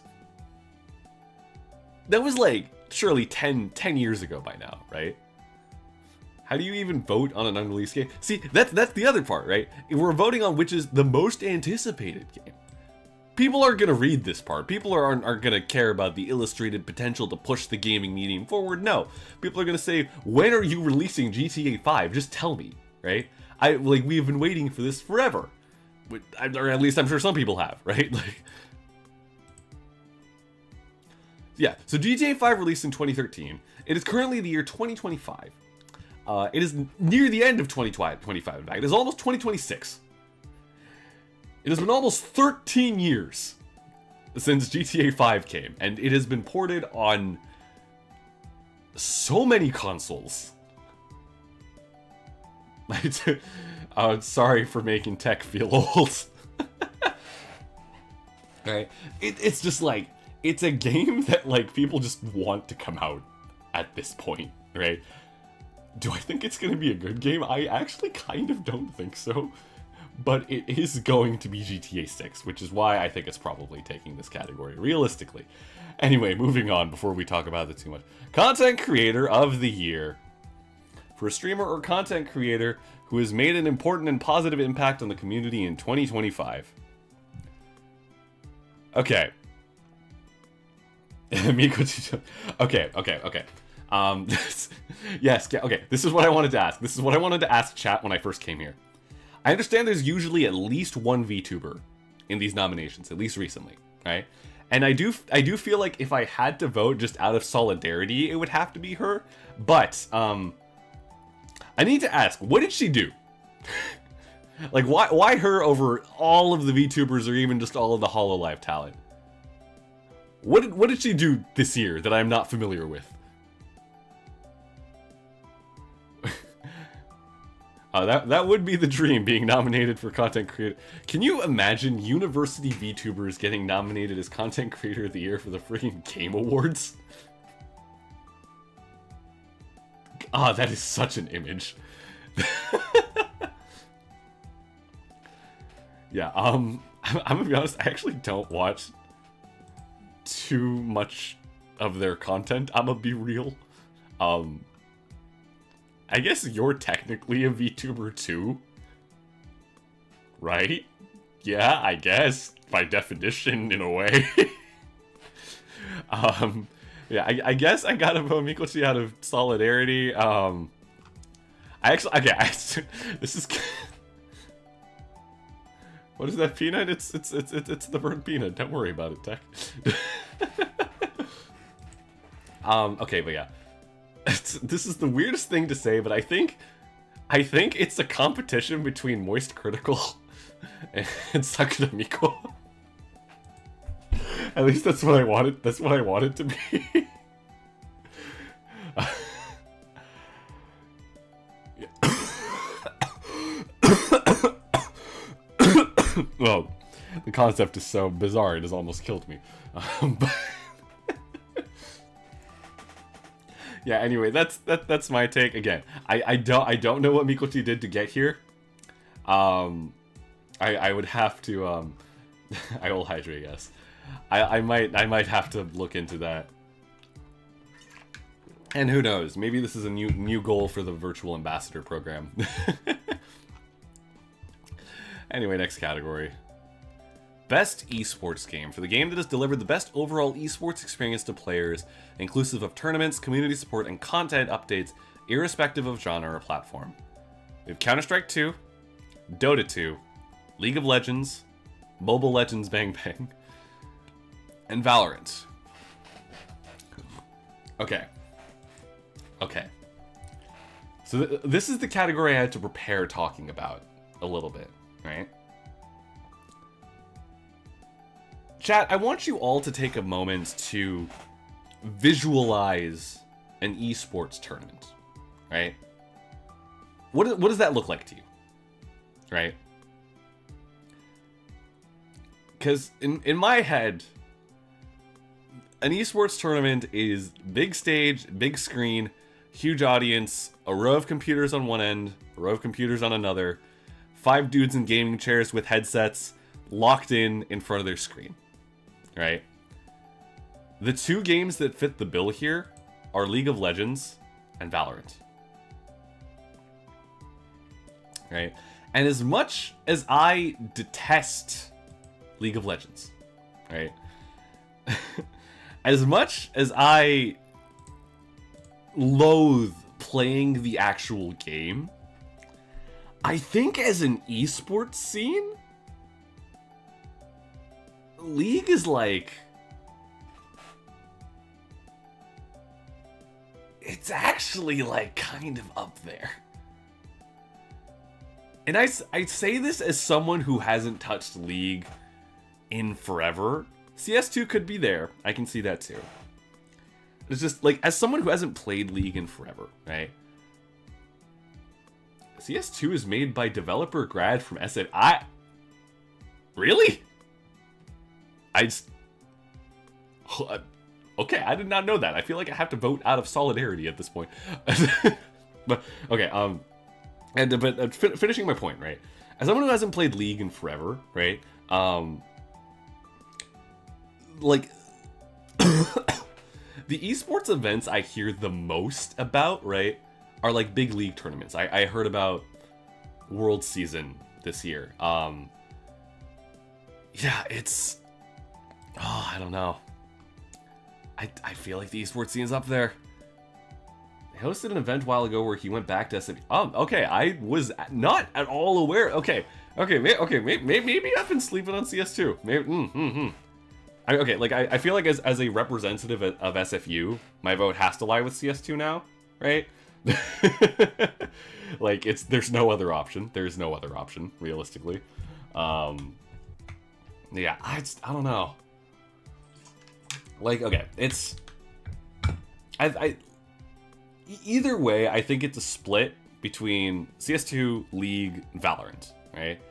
That was like, surely 10 years ago by now, right? How do you even vote on an unreleased game? See, that's the other part, right? We're voting on which is the most anticipated game. People are gonna read this part. People aren't gonna care about the illustrated potential to push the gaming medium forward. No. People are gonna say, when are you releasing GTA 5? Just tell me, right? We've been waiting for this forever. Or at least I'm sure some people have, right? Like, Yeah, so GTA 5 released in 2013. It is currently the year 2025. It is near the end of 2025, in fact. It is almost 2026. It has been almost 13 years since GTA 5 came, and it has been ported on so many consoles. Sorry for making tech feel old. Right? It's just like, it's a game that like people just want to come out at this point, right? Do I think it's going to be a good game? I actually kind of don't think so. But it is going to be GTA 6, which is why I think it's probably taking this category, realistically. Anyway, moving on before we talk about it too much. Content Creator of the Year. For a streamer or content creator who has made an important and positive impact on the community in 2025. Okay. Okay. Yes, okay, this is what I wanted to ask. This is what I wanted to ask chat when I first came here. I understand there's usually at least one VTuber in these nominations, at least recently, right? And I do feel like if I had to vote just out of solidarity, it would have to be her. But I need to ask, what did she do? Like, why her over all of the VTubers or even just all of the HoloLive talent? What did she do this year that I'm not familiar with? That would be the dream, being nominated for Content Creator. Can you imagine university VTubers getting nominated as Content Creator of the Year for the freaking Game Awards? Ah, that is such an image. Yeah, I'm gonna be honest, I actually don't watch too much of their content, I'm gonna be real. I guess you're technically a VTuber too, right? Yeah, I guess, by definition, in a way. Yeah, I guess I gotta vote Mikochi out of solidarity. This is... What is that peanut? It's the burnt peanut. Don't worry about it, Tech. Okay, but yeah. This is the weirdest thing to say, but I think it's a competition between Moist Critical and Sakura Miko. At least that's what I wanted. That's what I want it to be. Well, the concept is so bizarre; it has almost killed me. But yeah. Anyway, that's my take. Again, I don't know what Mikochi did to get here. I would have to I will hydrate. Yes, I might have to look into that. And who knows? Maybe this is a new goal for the virtual ambassador program. Anyway, next category. Best esports game. For the game that has delivered the best overall esports experience to players, inclusive of tournaments, community support, and content updates, irrespective of genre or platform. We have Counter-Strike 2, Dota 2, League of Legends, Mobile Legends Bang Bang, and Valorant. Okay. So this is the category I had to prepare talking about a little bit, right? Chat, I want you all to take a moment to visualize an esports tournament, right? What does that look like to you, right? Because in my head, an esports tournament is big stage, big screen, huge audience, a row of computers on one end, a row of computers on another, 5 dudes in gaming chairs with headsets locked in front of their screen, right? The 2 games that fit the bill here are League of Legends and Valorant, right? And as much as I detest League of Legends, right? As much as I loathe playing the actual game, I think as an esports scene, League is like it's actually, like, kind of up there. And I say this as someone who hasn't touched League in forever. CS2 could be there. I can see that too. It's just, like, as someone who hasn't played League in forever, right? CS2 is made by developer grad from SF. Really? Okay, I did not know that. I feel like I have to vote out of solidarity at this point. But, okay, finishing my point, right? As someone who hasn't played League in forever, right? Like, the esports events I hear the most about, right, are like big league tournaments. I heard about World Season this year. Yeah, it's... Oh, I don't know. I feel like the esports scene is up there. He hosted an event a while ago where he went back to SFU. Okay, I was not at all aware. Okay, maybe I've been sleeping on CS2. Maybe, Okay, like, I feel like as a representative of SFU, my vote has to lie with CS2 now, right? Like, there's no other option. There's no other option, realistically. Yeah, I don't know. Like, okay, it's... Either way, I think it's a split between CS2, League, Valorant, right?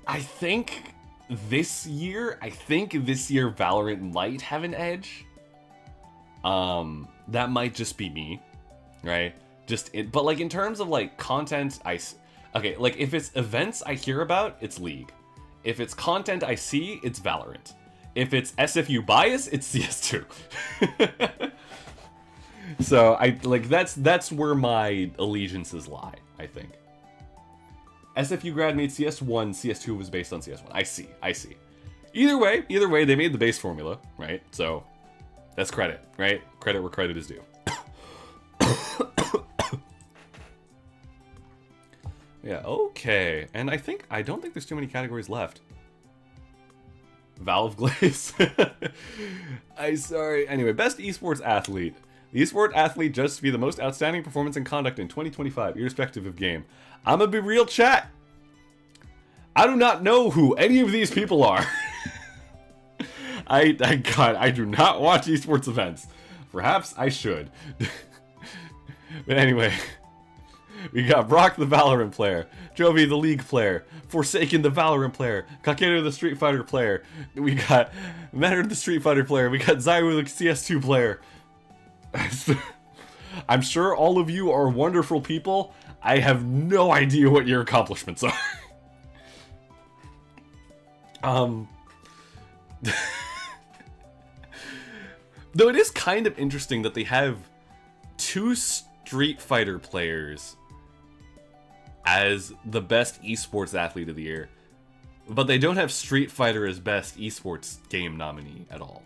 I think this year Valorant might have an edge. That might just be me, right? But like in terms of like content, okay, like if it's events I hear about, it's League. If it's content I see, it's Valorant. If it's SFU bias, it's CS2. So that's where my allegiances lie, I think. SFU grad made CS1, CS2 was based on CS1. I see. Either way, they made the base formula, right? So that's credit, right? Credit where credit is due. Yeah, okay. And I don't think there's too many categories left. Valve Glaze. Sorry. Anyway, best esports athlete. The esports athlete judged to be the most outstanding performance and conduct in 2025, irrespective of game. I'm gonna be real, chat. I do not know who any of these people are. I do not watch esports events. Perhaps I should. But anyway, we got Brock the Valorant player, Jovi the League player, Forsaken the Valorant player, Kakeru the Street Fighter player, we got Menard the Street Fighter player, we got Zaiwu the CS2 player. I'm sure all of you are wonderful people. I have no idea what your accomplishments are. Though it is kind of interesting that they have 2 Street Fighter players as the best esports athlete of the year, but they don't have Street Fighter as best esports game nominee at all.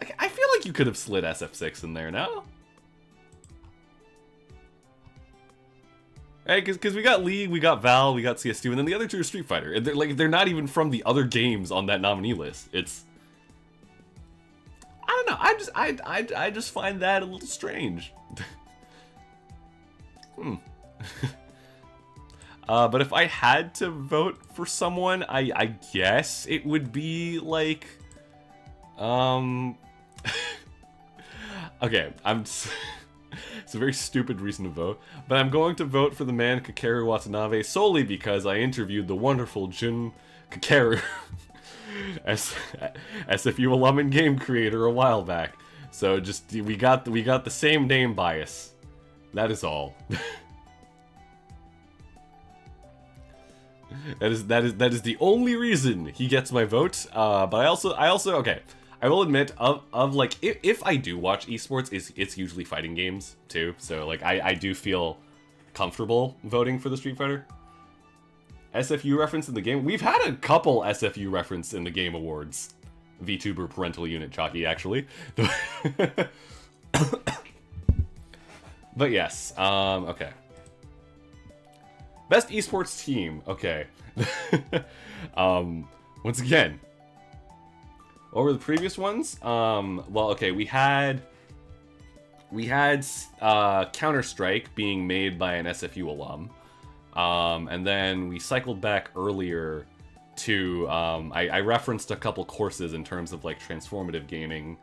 Like, I feel like you could have slid SF6 in there, no? Right, because we got League, we got Val, we got CS2, and then the other 2 are Street Fighter. And they're not even from the other games on that nominee list. It's... I don't know, I just find that a little strange. But if I had to vote for someone, I guess it would be like... Okay, it's a very stupid reason to vote, but I'm going to vote for the man Kakeru Watanabe solely because I interviewed the wonderful Jun Kakeru, SFU alum and game creator, a while back. So just we got the same name bias. That is all. That is the only reason he gets my vote. But I also okay. I will admit, of like, if I do watch esports, it's usually fighting games, too. So, like, I do feel comfortable voting for the Street Fighter. SFU reference in the game. We've had a couple SFU reference in the Game Awards. VTuber parental unit, Chalky, actually. But yes, okay. Best esports team, okay. Once again, what were the previous ones? Well, okay, we had we had Counter-Strike being made by an SFU alum. And then we cycled back earlier to, I referenced a couple courses in terms of, like, transformative gaming.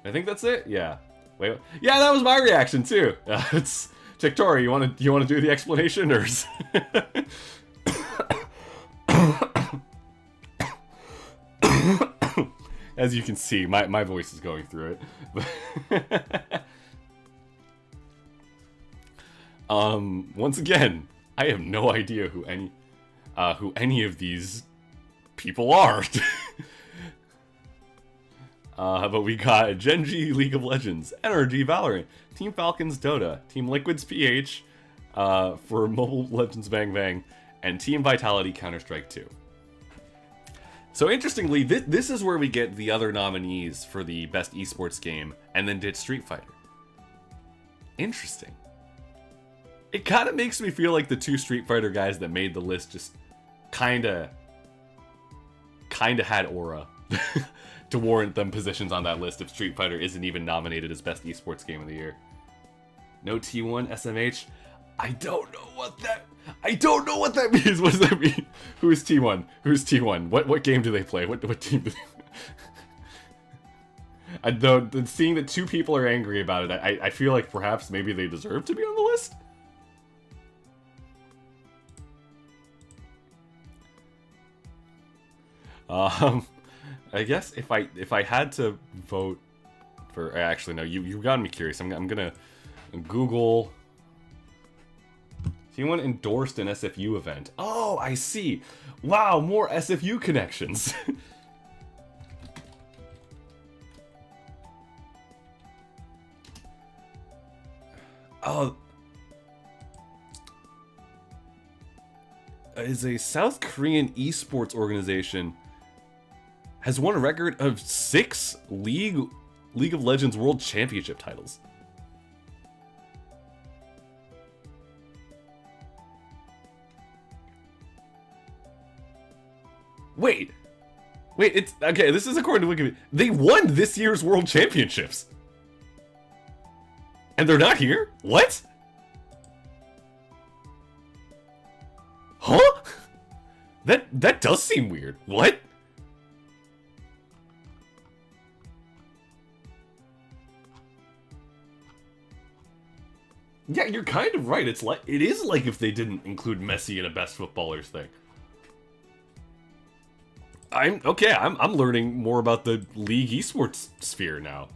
I think that's it? Yeah. Wait, yeah, that was my reaction, too. It's... Victoria, you wanna do the explanation, or... As you can see, my voice is going through it. Once again, I have no idea who any of these people are. But we got Genji, League of Legends, NRG, Valorant, Team Falcons, Dota, Team Liquid's PH, for Mobile Legends Bang Bang, and Team Vitality, Counter-Strike 2. So interestingly, this is where we get the other nominees for the best esports game, and then did Street Fighter. Interesting. It kind of makes me feel like the two Street Fighter guys that made the list just kinda had aura to warrant them positions on that list if Street Fighter isn't even nominated as best esports game of the year. No T1 SMH. I don't know what that means. What does that mean? Who is T1? Who's T1? What game do they play? What team do they... Seeing that two people are angry about it, I feel like perhaps maybe they deserve to be on the list? I guess if I had to vote for... Actually, no, you got me curious. I'm gonna Google... T1 endorsed an SFU event. Oh, I see. Wow, more SFU connections. Oh. Is a South Korean esports organization has won a record of 6 League of Legends World Championship titles. Wait, it's... Okay, this is according to Wikipedia. They won this year's World Championships. And they're not here? What? Huh? That does seem weird. What? Yeah, you're kind of right. It is like if they didn't include Messi in a best footballers thing. I'm learning more about the League esports sphere now.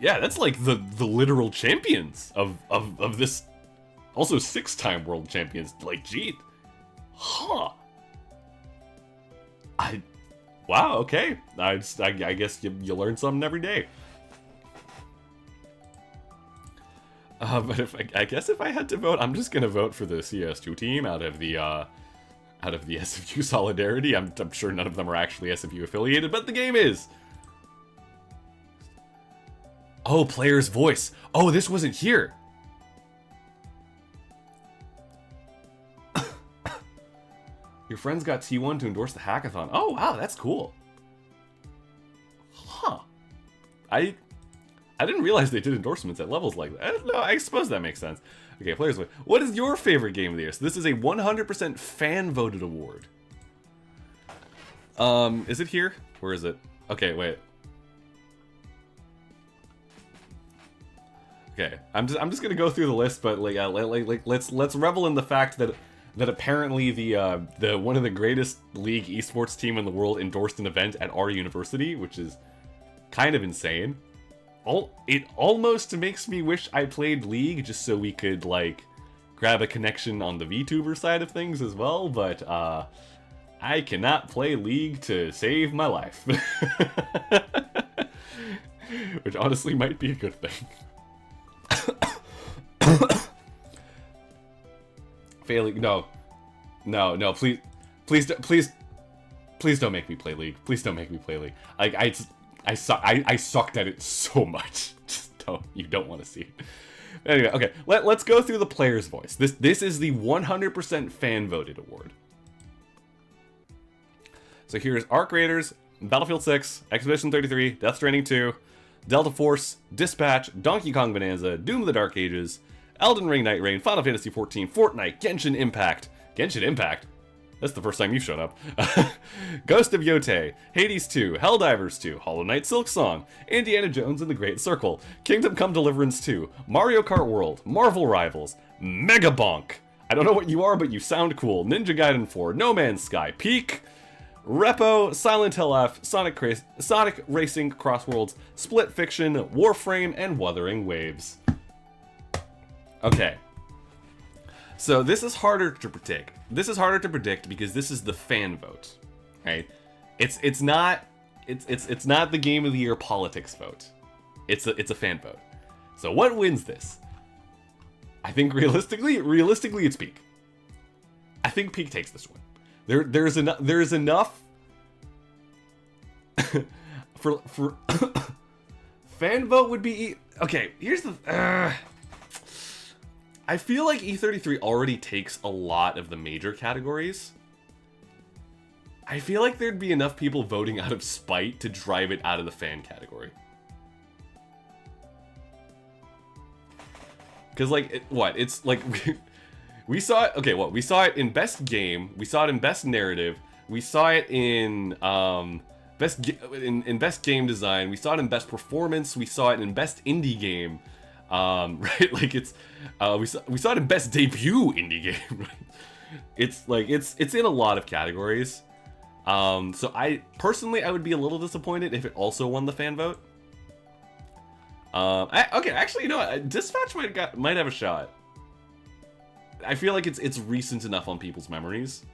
Yeah, that's like the literal champions of this. Also 6-time world champions. Like, gee. Huh. Wow, okay. I guess you learn something every day. But I guess if I had to vote, I'm just gonna vote for the CS2 team out of the SFU Solidarity. I'm sure none of them are actually SFU affiliated, but the game is. Oh, player's voice. Oh, this wasn't here. Your friends got T1 to endorse the hackathon. Oh, wow, that's cool. Huh. I didn't realize they did endorsements at levels like that. No, I suppose that makes sense. Okay, players voice. What is your favorite game of the year? So this is a 100% fan-voted award. Is it here? Where is it? Okay, wait. Okay, I'm just gonna go through the list, but let's revel in the fact that apparently the one of the greatest League esports team in the world endorsed an event at our university, which is kind of insane. It almost makes me wish I played League just so we could like grab a connection on the VTuber side of things as well, but I cannot play League to save my life. Which honestly might be a good thing. Failing, no, please don't make me play League. Please don't make me play League. Like I sucked at it so much. Just you don't want to see it. Anyway, okay, let's go through the player's voice. This is the 100% fan voted award. So here's Arc Raiders, Battlefield 6, Expedition 33, Death Stranding 2, Delta Force, Dispatch, Donkey Kong Bonanza, Doom of the Dark Ages, Elden Ring Night Rain, Final Fantasy XIV, Fortnite, Genshin Impact. Genshin Impact? That's the first time you've shown up. Ghost of Yotei, Hades 2, Helldivers 2, Hollow Knight Silksong, Indiana Jones and the Great Circle, Kingdom Come Deliverance 2, Mario Kart World, Marvel Rivals, Mega Bonk. I don't know what you are, but you sound cool. Ninja Gaiden 4, No Man's Sky, Peak, Repo, Silent Hill F, Sonic Racing Cross Worlds, Split Fiction, Warframe, and Wuthering Waves. Okay. So this is harder to predict. This is harder to predict because this is the fan vote, right? It's not the Game of the Year politics vote. It's a fan vote. So what wins this? I think realistically it's Peak. I think Peak takes this one. There's enough for fan vote would be okay. Here's the. I feel like E33 already takes a lot of the major categories. I feel like there'd be enough people voting out of spite to drive it out of the fan category. Because, like, it's like, we saw it, okay, we saw it in Best Game, we saw it in Best Narrative, we saw it in, Best Game Design, we saw it in Best Performance, we saw it in Best Indie Game. Right, like it's, we saw it in Best Debut Indie Game, right? It's like, it's in a lot of categories. So I would be a little disappointed if it also won the fan vote. Okay, actually, you know what? Dispatch might have a shot. I feel like it's recent enough on people's memories.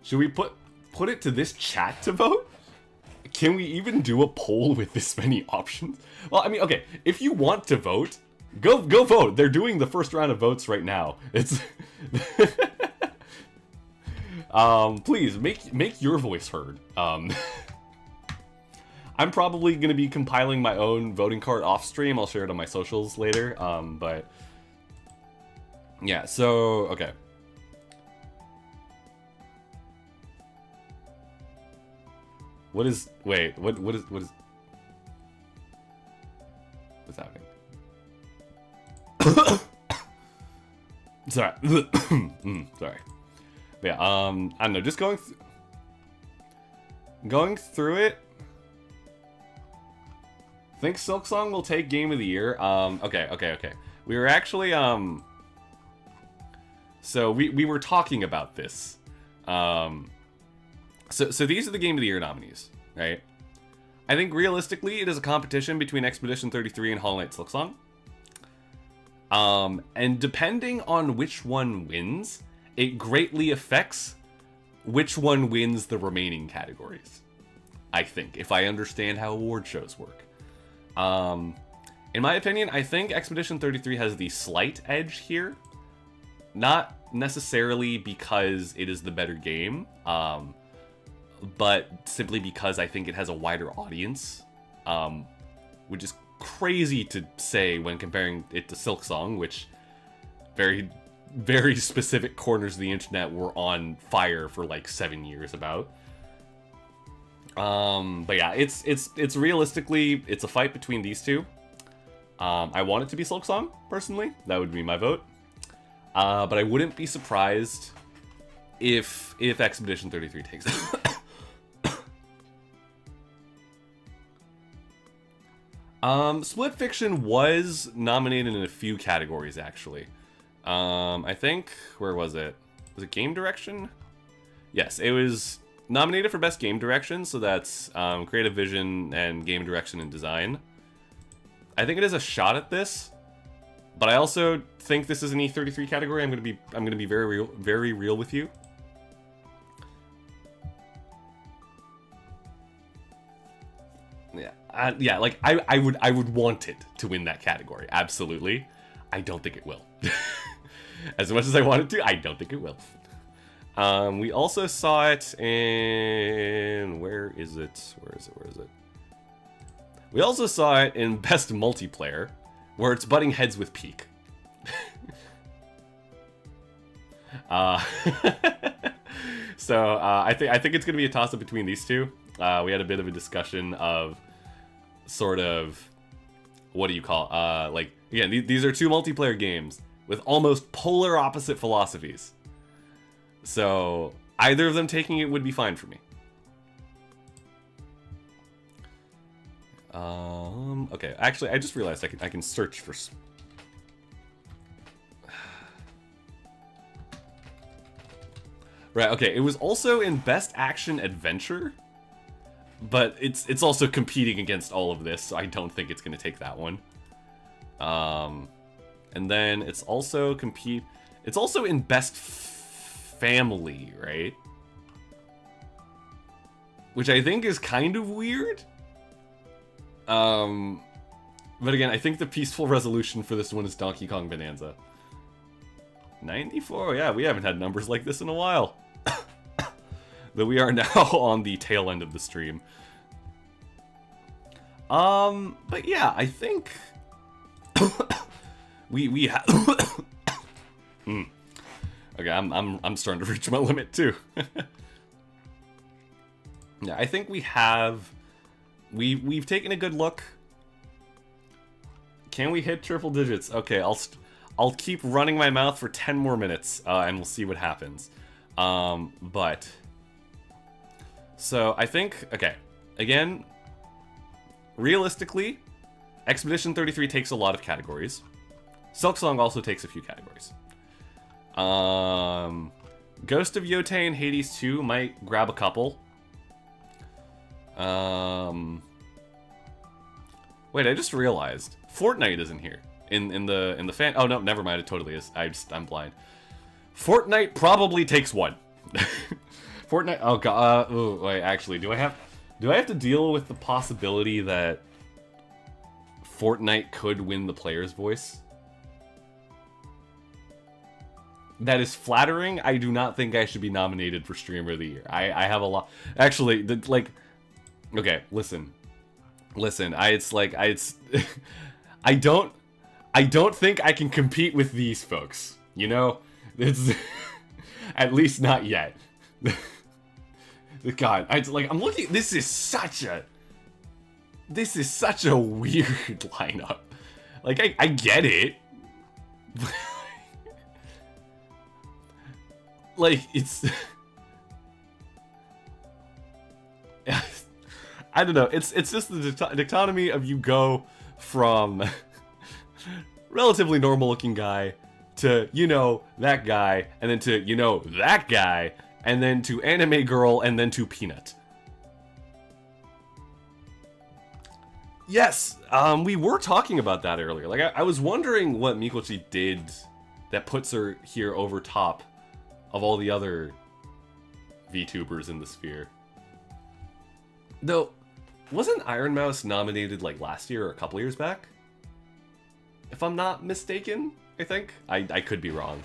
Should we put it to this chat to vote? Can we even do a poll with this many options? Well, I mean, okay, if you want to vote, go vote. They're doing the first round of votes right now. It's please make your voice heard. I'm probably gonna be compiling my own voting card off stream. I'll share it on my socials later. But yeah, so okay. What is what's happening? Sorry. Sorry. But yeah, I don't know, just going through it. I think Silksong will take Game of the Year. Okay. We were actually so we were talking about this. So these are the Game of the Year nominees, right? I think realistically it is a competition between Expedition 33 and Hollow Knight Silksong. And depending on which one wins, it greatly affects which one wins the remaining categories. I think, if I understand how award shows work. In my opinion, I think Expedition 33 has the slight edge here. Not necessarily because it is the better game, but simply because I think it has a wider audience, which is crazy to say when comparing it to Silksong, which very, very specific corners of the internet were on fire for like 7 years about. But yeah, it's realistically, it's a fight between these two. I want it to be Silksong, personally. That would be my vote. But I wouldn't be surprised if Expedition 33 takes it. Split Fiction was nominated in a few categories, actually. I think, where was it? Was it Game Direction? Yes, it was nominated for Best Game Direction, so that's Creative Vision and Game Direction and Design. I think it is a shot at this, but I also think this is an E33 category. I'm gonna be very real with you. Yeah, like I would want it to win that category. Absolutely. I don't think it will. As much as I want it to, I don't think it will. We also saw it in, where is it? We also saw it in Best Multiplayer, where it's butting heads with Peak. Uh, so I think it's gonna be a toss-up between these two. We had a bit of a discussion of sort of, what do you call, like, again, these are two multiplayer games with almost polar opposite philosophies. So either of them taking it would be fine for me. Okay, actually, I just realized I can search for... Right, okay, it was also in Best Action Adventure, but it's also competing against all of this, so I don't think it's going to take that one. And then it's also it's also in Best Family, right? Which I think is kind of weird. But again, I think the peaceful resolution for this one is Donkey Kong Bonanza. 94, yeah, we haven't had numbers like this in a while. Though we are now on the tail end of the stream. But yeah, I think we have. Okay, I'm starting to reach my limit too. Yeah, I think we have. We've taken a good look. Can we hit triple digits? Okay, I'll keep running my mouth for 10 more minutes, and we'll see what happens. But so I think, okay, again, realistically, Expedition 33 takes a lot of categories. Silksong also takes a few categories. Ghost of Yotei and Hades 2 might grab a couple. Wait, I just realized Fortnite isn't here in the fan. Oh no, never mind. It totally is. I'm blind. Fortnite probably takes one. Fortnite. Oh god. Wait. Actually, do I have to deal with the possibility that Fortnite could win the player's voice? That is flattering. I do not think I should be nominated for Streamer of the Year. I have a lot. Actually, like. Okay, listen. I don't think I can compete with these folks. You know, it's at least not yet. God, I'm looking. This is such a weird lineup. Like I get it. Like it's. I don't know. It's just the dichotomy of you go from relatively normal looking guy to, you know, that guy, and then to, you know, that guy, and then to anime girl, and then to peanut. Yes, we were talking about that earlier. Like, I was wondering what Mikochi did that puts her here over top of all the other VTubers in the sphere. Though, wasn't Iron Mouse nominated like last year or a couple years back? If I'm not mistaken, I think. I could be wrong,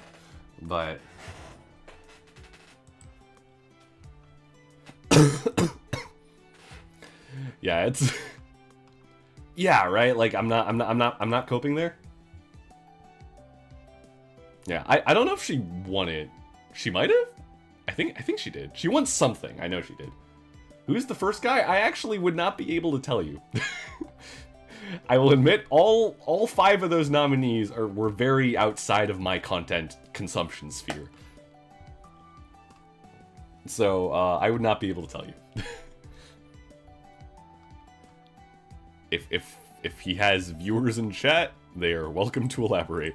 but... Yeah, it's... Yeah, right? Like, I'm not coping there. Yeah, I don't know if she won it. She might have? I think she did. She won something. I know she did. Who's the first guy? I actually would not be able to tell you. I will admit, all 5 of those nominees were very outside of my content consumption sphere. So, I would not be able to tell you. If he has viewers in chat, they are welcome to elaborate.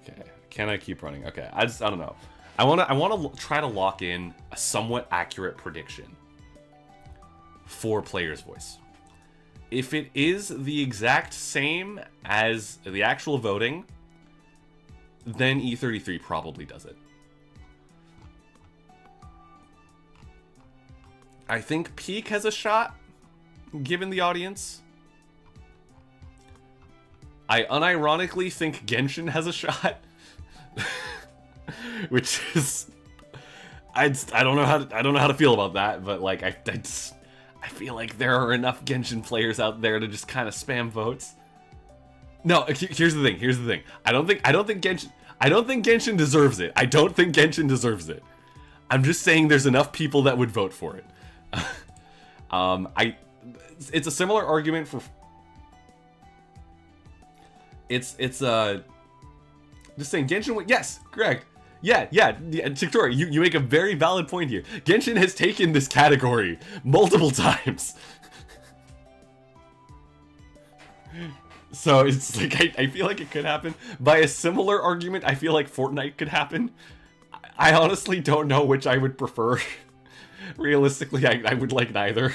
Okay, can I keep running? Okay, I don't know. I want to try to lock in a somewhat accurate prediction for player's voice. If it is the exact same as the actual voting, then E33 probably does it. I think Peak has a shot, given the audience. I unironically think Genshin has a shot. Which is, I don't know how to feel about that, but like I feel like there are enough Genshin players out there to just kind of spam votes. No, here's the thing. I don't think Genshin. I don't think Genshin deserves it. I don't think Genshin deserves it. I'm just saying there's enough people that would vote for it. It's a similar argument for... It's just saying Genshin... Yes, correct. Yeah, Victoria, you make a very valid point here. Genshin has taken this category multiple times. So it's like, I feel like it could happen. By a similar argument, I feel like Fortnite could happen. I honestly don't know which I would prefer. Realistically, I would like neither.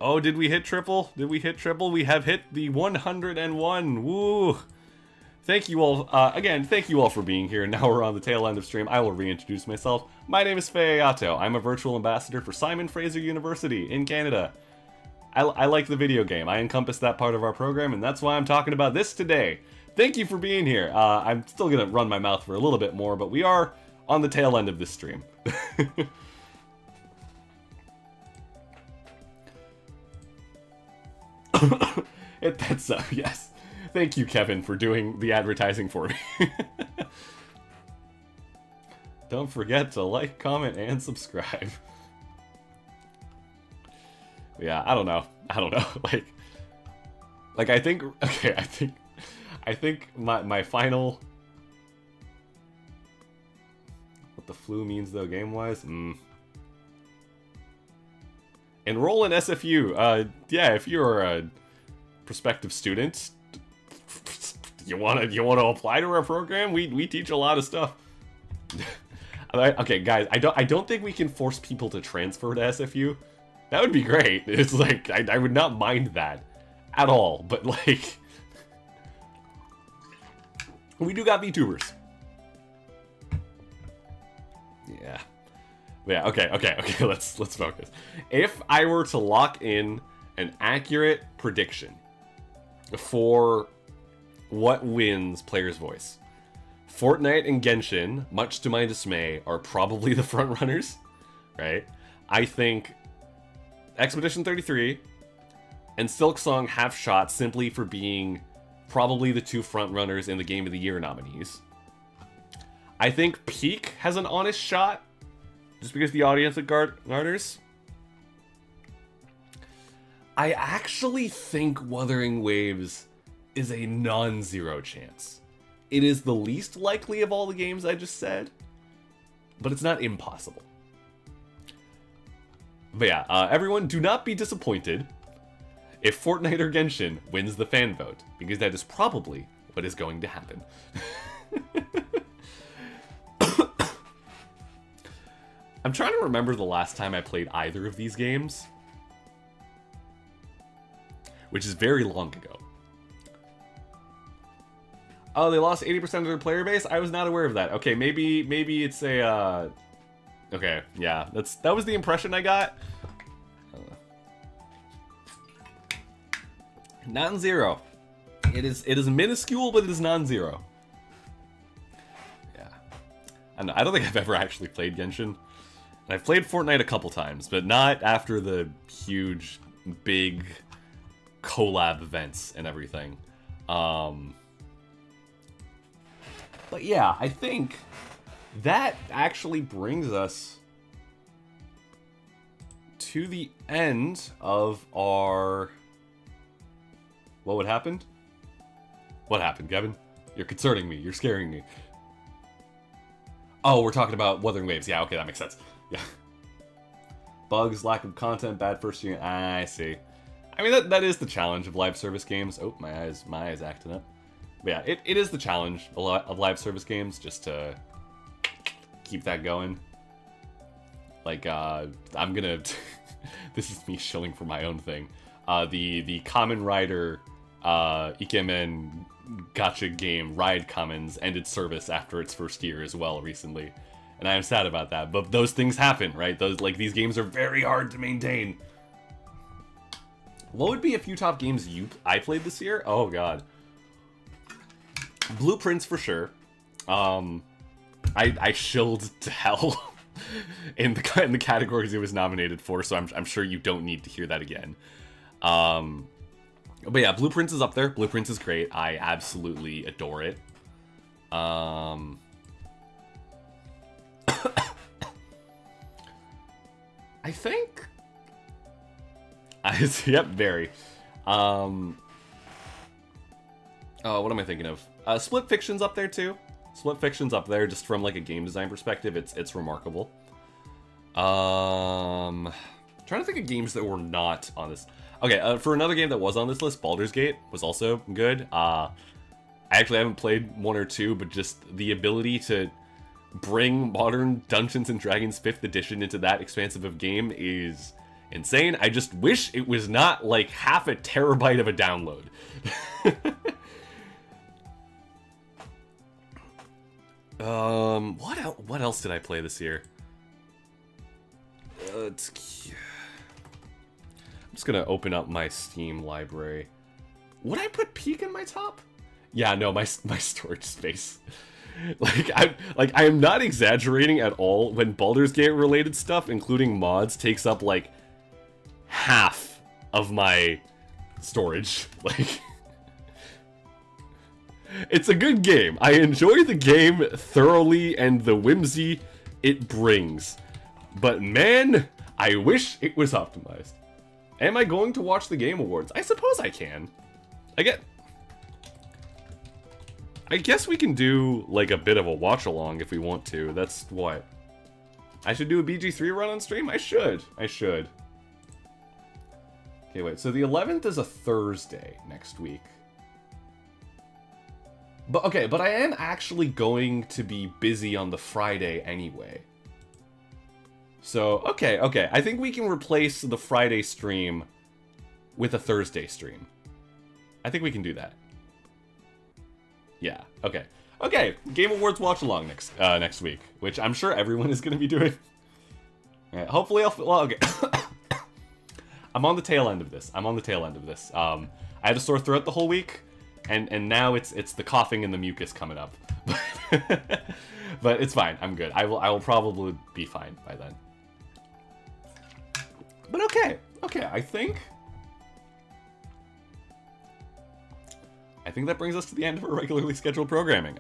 Oh, did we hit triple? Did we hit triple? We have hit the 101. Woo! Thank you all, again, thank you all for being here. Now we're on the tail end of stream. I will reintroduce myself. My name is Faye Ayato. I'm a virtual ambassador for Simon Fraser University in Canada. I like the video game. I encompass that part of our program, and that's why I'm talking about this today. Thank you for being here. I'm still gonna run my mouth for a little bit more, but we are on the tail end of this stream. That's so, yes. Thank you, Kevin, for doing the advertising for me. Don't forget to like, comment, and subscribe. Yeah, I don't know. Like I think, okay, I think my final... What the flu means, though, game-wise? Enroll in SFU. Yeah, if you're a prospective student, you wanna apply to our program? We teach a lot of stuff. Okay, guys, I don't think we can force people to transfer to SFU. That would be great. It's like I would not mind that at all. But like, we do got VTubers. Yeah. Yeah, okay, let's focus. If I were to lock in an accurate prediction for what wins Player's Voice, Fortnite and Genshin, much to my dismay, are probably the front runners, right? I think Expedition 33 and Silksong have shot simply for being probably the two front runners in the Game of the Year nominees. I think Peak has an honest shot, just because the audience it garners. I actually think Wuthering Waves is a non-zero chance. It is the least likely of all the games I just said, but it's not impossible. But yeah, everyone, do not be disappointed if Fortnite or Genshin wins the fan vote, because that is probably what is going to happen. I'm trying to remember the last time I played either of these games, which is very long ago. Oh, they lost 80% of their player base? I was not aware of that. Okay, maybe it's a, okay, yeah, that was the impression I got. Non-zero. It is minuscule, but it is non-zero. Yeah. I don't think I've ever actually played Genshin. I've played Fortnite a couple times, but not after the huge, big collab events and everything. But yeah, I think that actually brings us to the end of our... What happened? What happened, Kevin? You're concerning me. You're scaring me. Oh, we're talking about Wuthering Waves. Yeah, okay, that makes sense. Yeah. Bugs, lack of content, bad first year. I see. I mean, that is the challenge of live service games. Oh, my eyes acting up. But yeah, it is the challenge of live service games, just to keep that going. Like, I'm gonna... This is me shilling for my own thing. The Kamen Rider Ikemen gacha game Ride Commons ended service after its first year as well recently. And I am sad about that, but those things happen, right? These games are very hard to maintain. What would be a few top games I played this year? Oh god. Blue Prince for sure. I shilled to hell in the categories it was nominated for, so I'm sure you don't need to hear that again. But yeah, Blue Prince is up there. Blue Prince is great. I absolutely adore it. I think... yep, very. Oh, what am I thinking of? Split Fiction's up there too. Split Fiction's up there just from like a game design perspective. It's remarkable. Trying to think of games that were not on this. Okay, for another game that was on this list, Baldur's Gate was also good. I actually haven't played 1 or 2, but just the ability to bring modern Dungeons and Dragons 5th edition into that expansive of game is insane. I just wish it was not like half a terabyte of a download. What else did I play this year? I'm just gonna open up my Steam library. Would I put Peak in my top? Yeah, no, my storage space. I am not exaggerating at all when Baldur's Gate related stuff, including mods, takes up like half of my storage. Like, it's a good game. I enjoy the game thoroughly and the whimsy it brings. But man, I wish it was optimized. Am I going to watch the Game Awards? I suppose I can. I guess we can do like a bit of a watch along if we want to. That's what? I should do a BG3 run on stream? I should. Okay, wait. So the 11th is a Thursday next week. But I am actually going to be busy on the Friday anyway. So, okay. I think we can replace the Friday stream with a Thursday stream. I think we can do that. Yeah, okay. Okay, Game Awards watch along next week, which I'm sure everyone is going to be doing. All right, hopefully well, okay. I'm on the tail end of this. I had a sore throat the whole week, and now it's the coughing and the mucus coming up. But it's fine. I'm good. I will probably be fine by then. But okay, I think that brings us to the end of our regularly scheduled programming.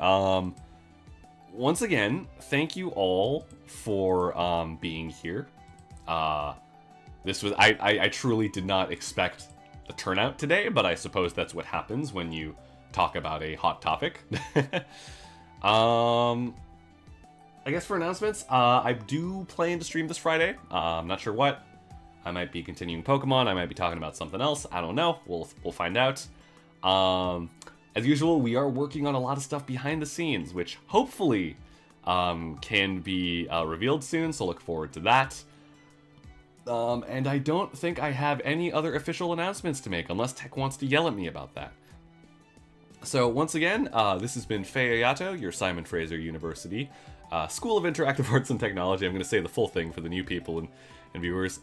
Once again, thank you all for being here. This was I truly did not expect the turnout today, but I suppose that's what happens when you talk about a hot topic. I guess for announcements, I do plan to stream this Friday. I'm not sure what. I might be continuing Pokemon. I might be talking about something else. I don't know. We'll find out. As usual, we are working on a lot of stuff behind the scenes, which hopefully can be revealed soon, so look forward to that. And I don't think I have any other official announcements to make, unless Tech wants to yell at me about that. So once again, this has been Faye Ayato, your Simon Fraser University School of Interactive Arts and Technology. I'm going to say the full thing for the new people and viewers.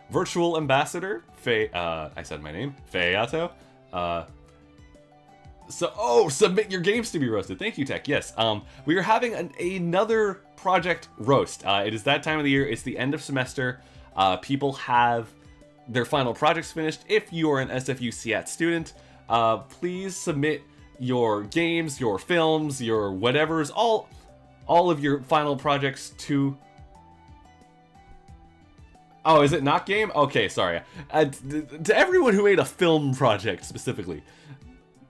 Virtual Ambassador, Faye, I said my name, Faye Ayato. Submit your games to be roasted. Thank you, Tech. Yes, we are having another project roast. It is that time of the year. It's the end of semester. People have their final projects finished. If you are an SFU SIAT student, please submit your games, your films, your whatevers, all of your final projects to... Oh, is it not game? Okay, sorry. To everyone who made a film project specifically,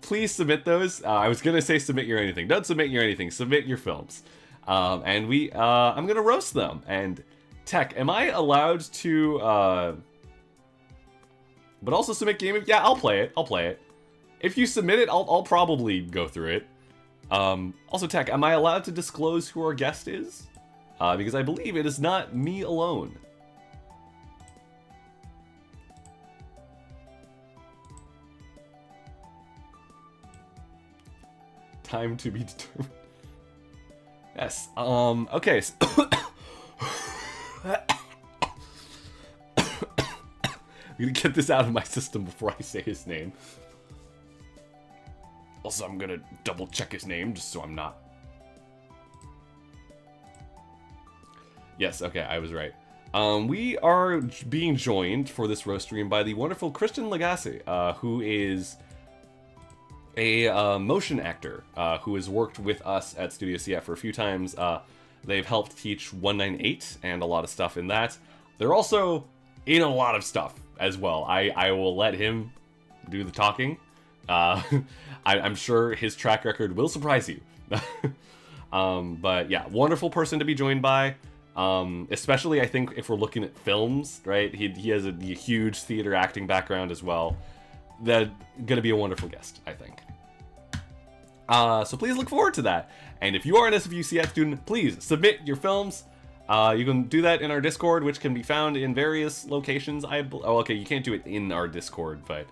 please submit those. I was gonna say submit your anything. Don't submit your anything. Submit your films. And I'm gonna roast them. And Tech, am I allowed to? But also submit game. Yeah, I'll play it. If you submit it, I'll probably go through it. Also, Tech, am I allowed to disclose who our guest is? Because I believe it is not me alone. Time to be determined. Yes. Okay. So I'm gonna get this out of my system before I say his name. Also, I'm gonna double check his name just so I'm not. Yes. Okay, I was right. We are being joined for this roast stream by the wonderful Christian Lagasse, who is a motion actor who has worked with us at Studio SIAT for a few times. They've helped teach 198 and a lot of stuff in that. They're also in a lot of stuff as well. I will let him do the talking. I'm sure his track record will surprise you. But yeah, wonderful person to be joined by. Especially I think if we're looking at films, right? He has a huge theater acting background as well. That's gonna be a wonderful guest, I think. So please look forward to that. And if you are an SFU SIAT student, please submit your films. You can do that in our Discord, which can be found in various locations. Okay, you can't do it in our Discord, but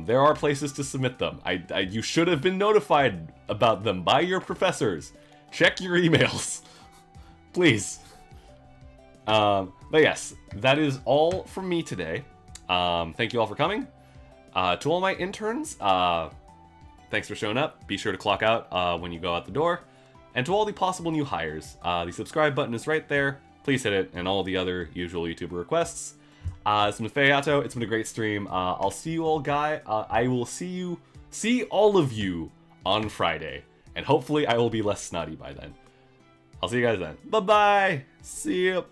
there are places to submit them. You should have been notified about them by your professors. Check your emails, please. But yes, that is all from me today. Thank you all for coming. To all my interns, thanks for showing up. Be sure to clock out when you go out the door. And to all the possible new hires, the subscribe button is right there. Please hit it, and all the other usual YouTuber requests. It's been Faye Ayato. It's been a great stream. I'll see you all, I will see all of you on Friday. And hopefully I will be less snotty by then. I'll see you guys then. Bye-bye. See you.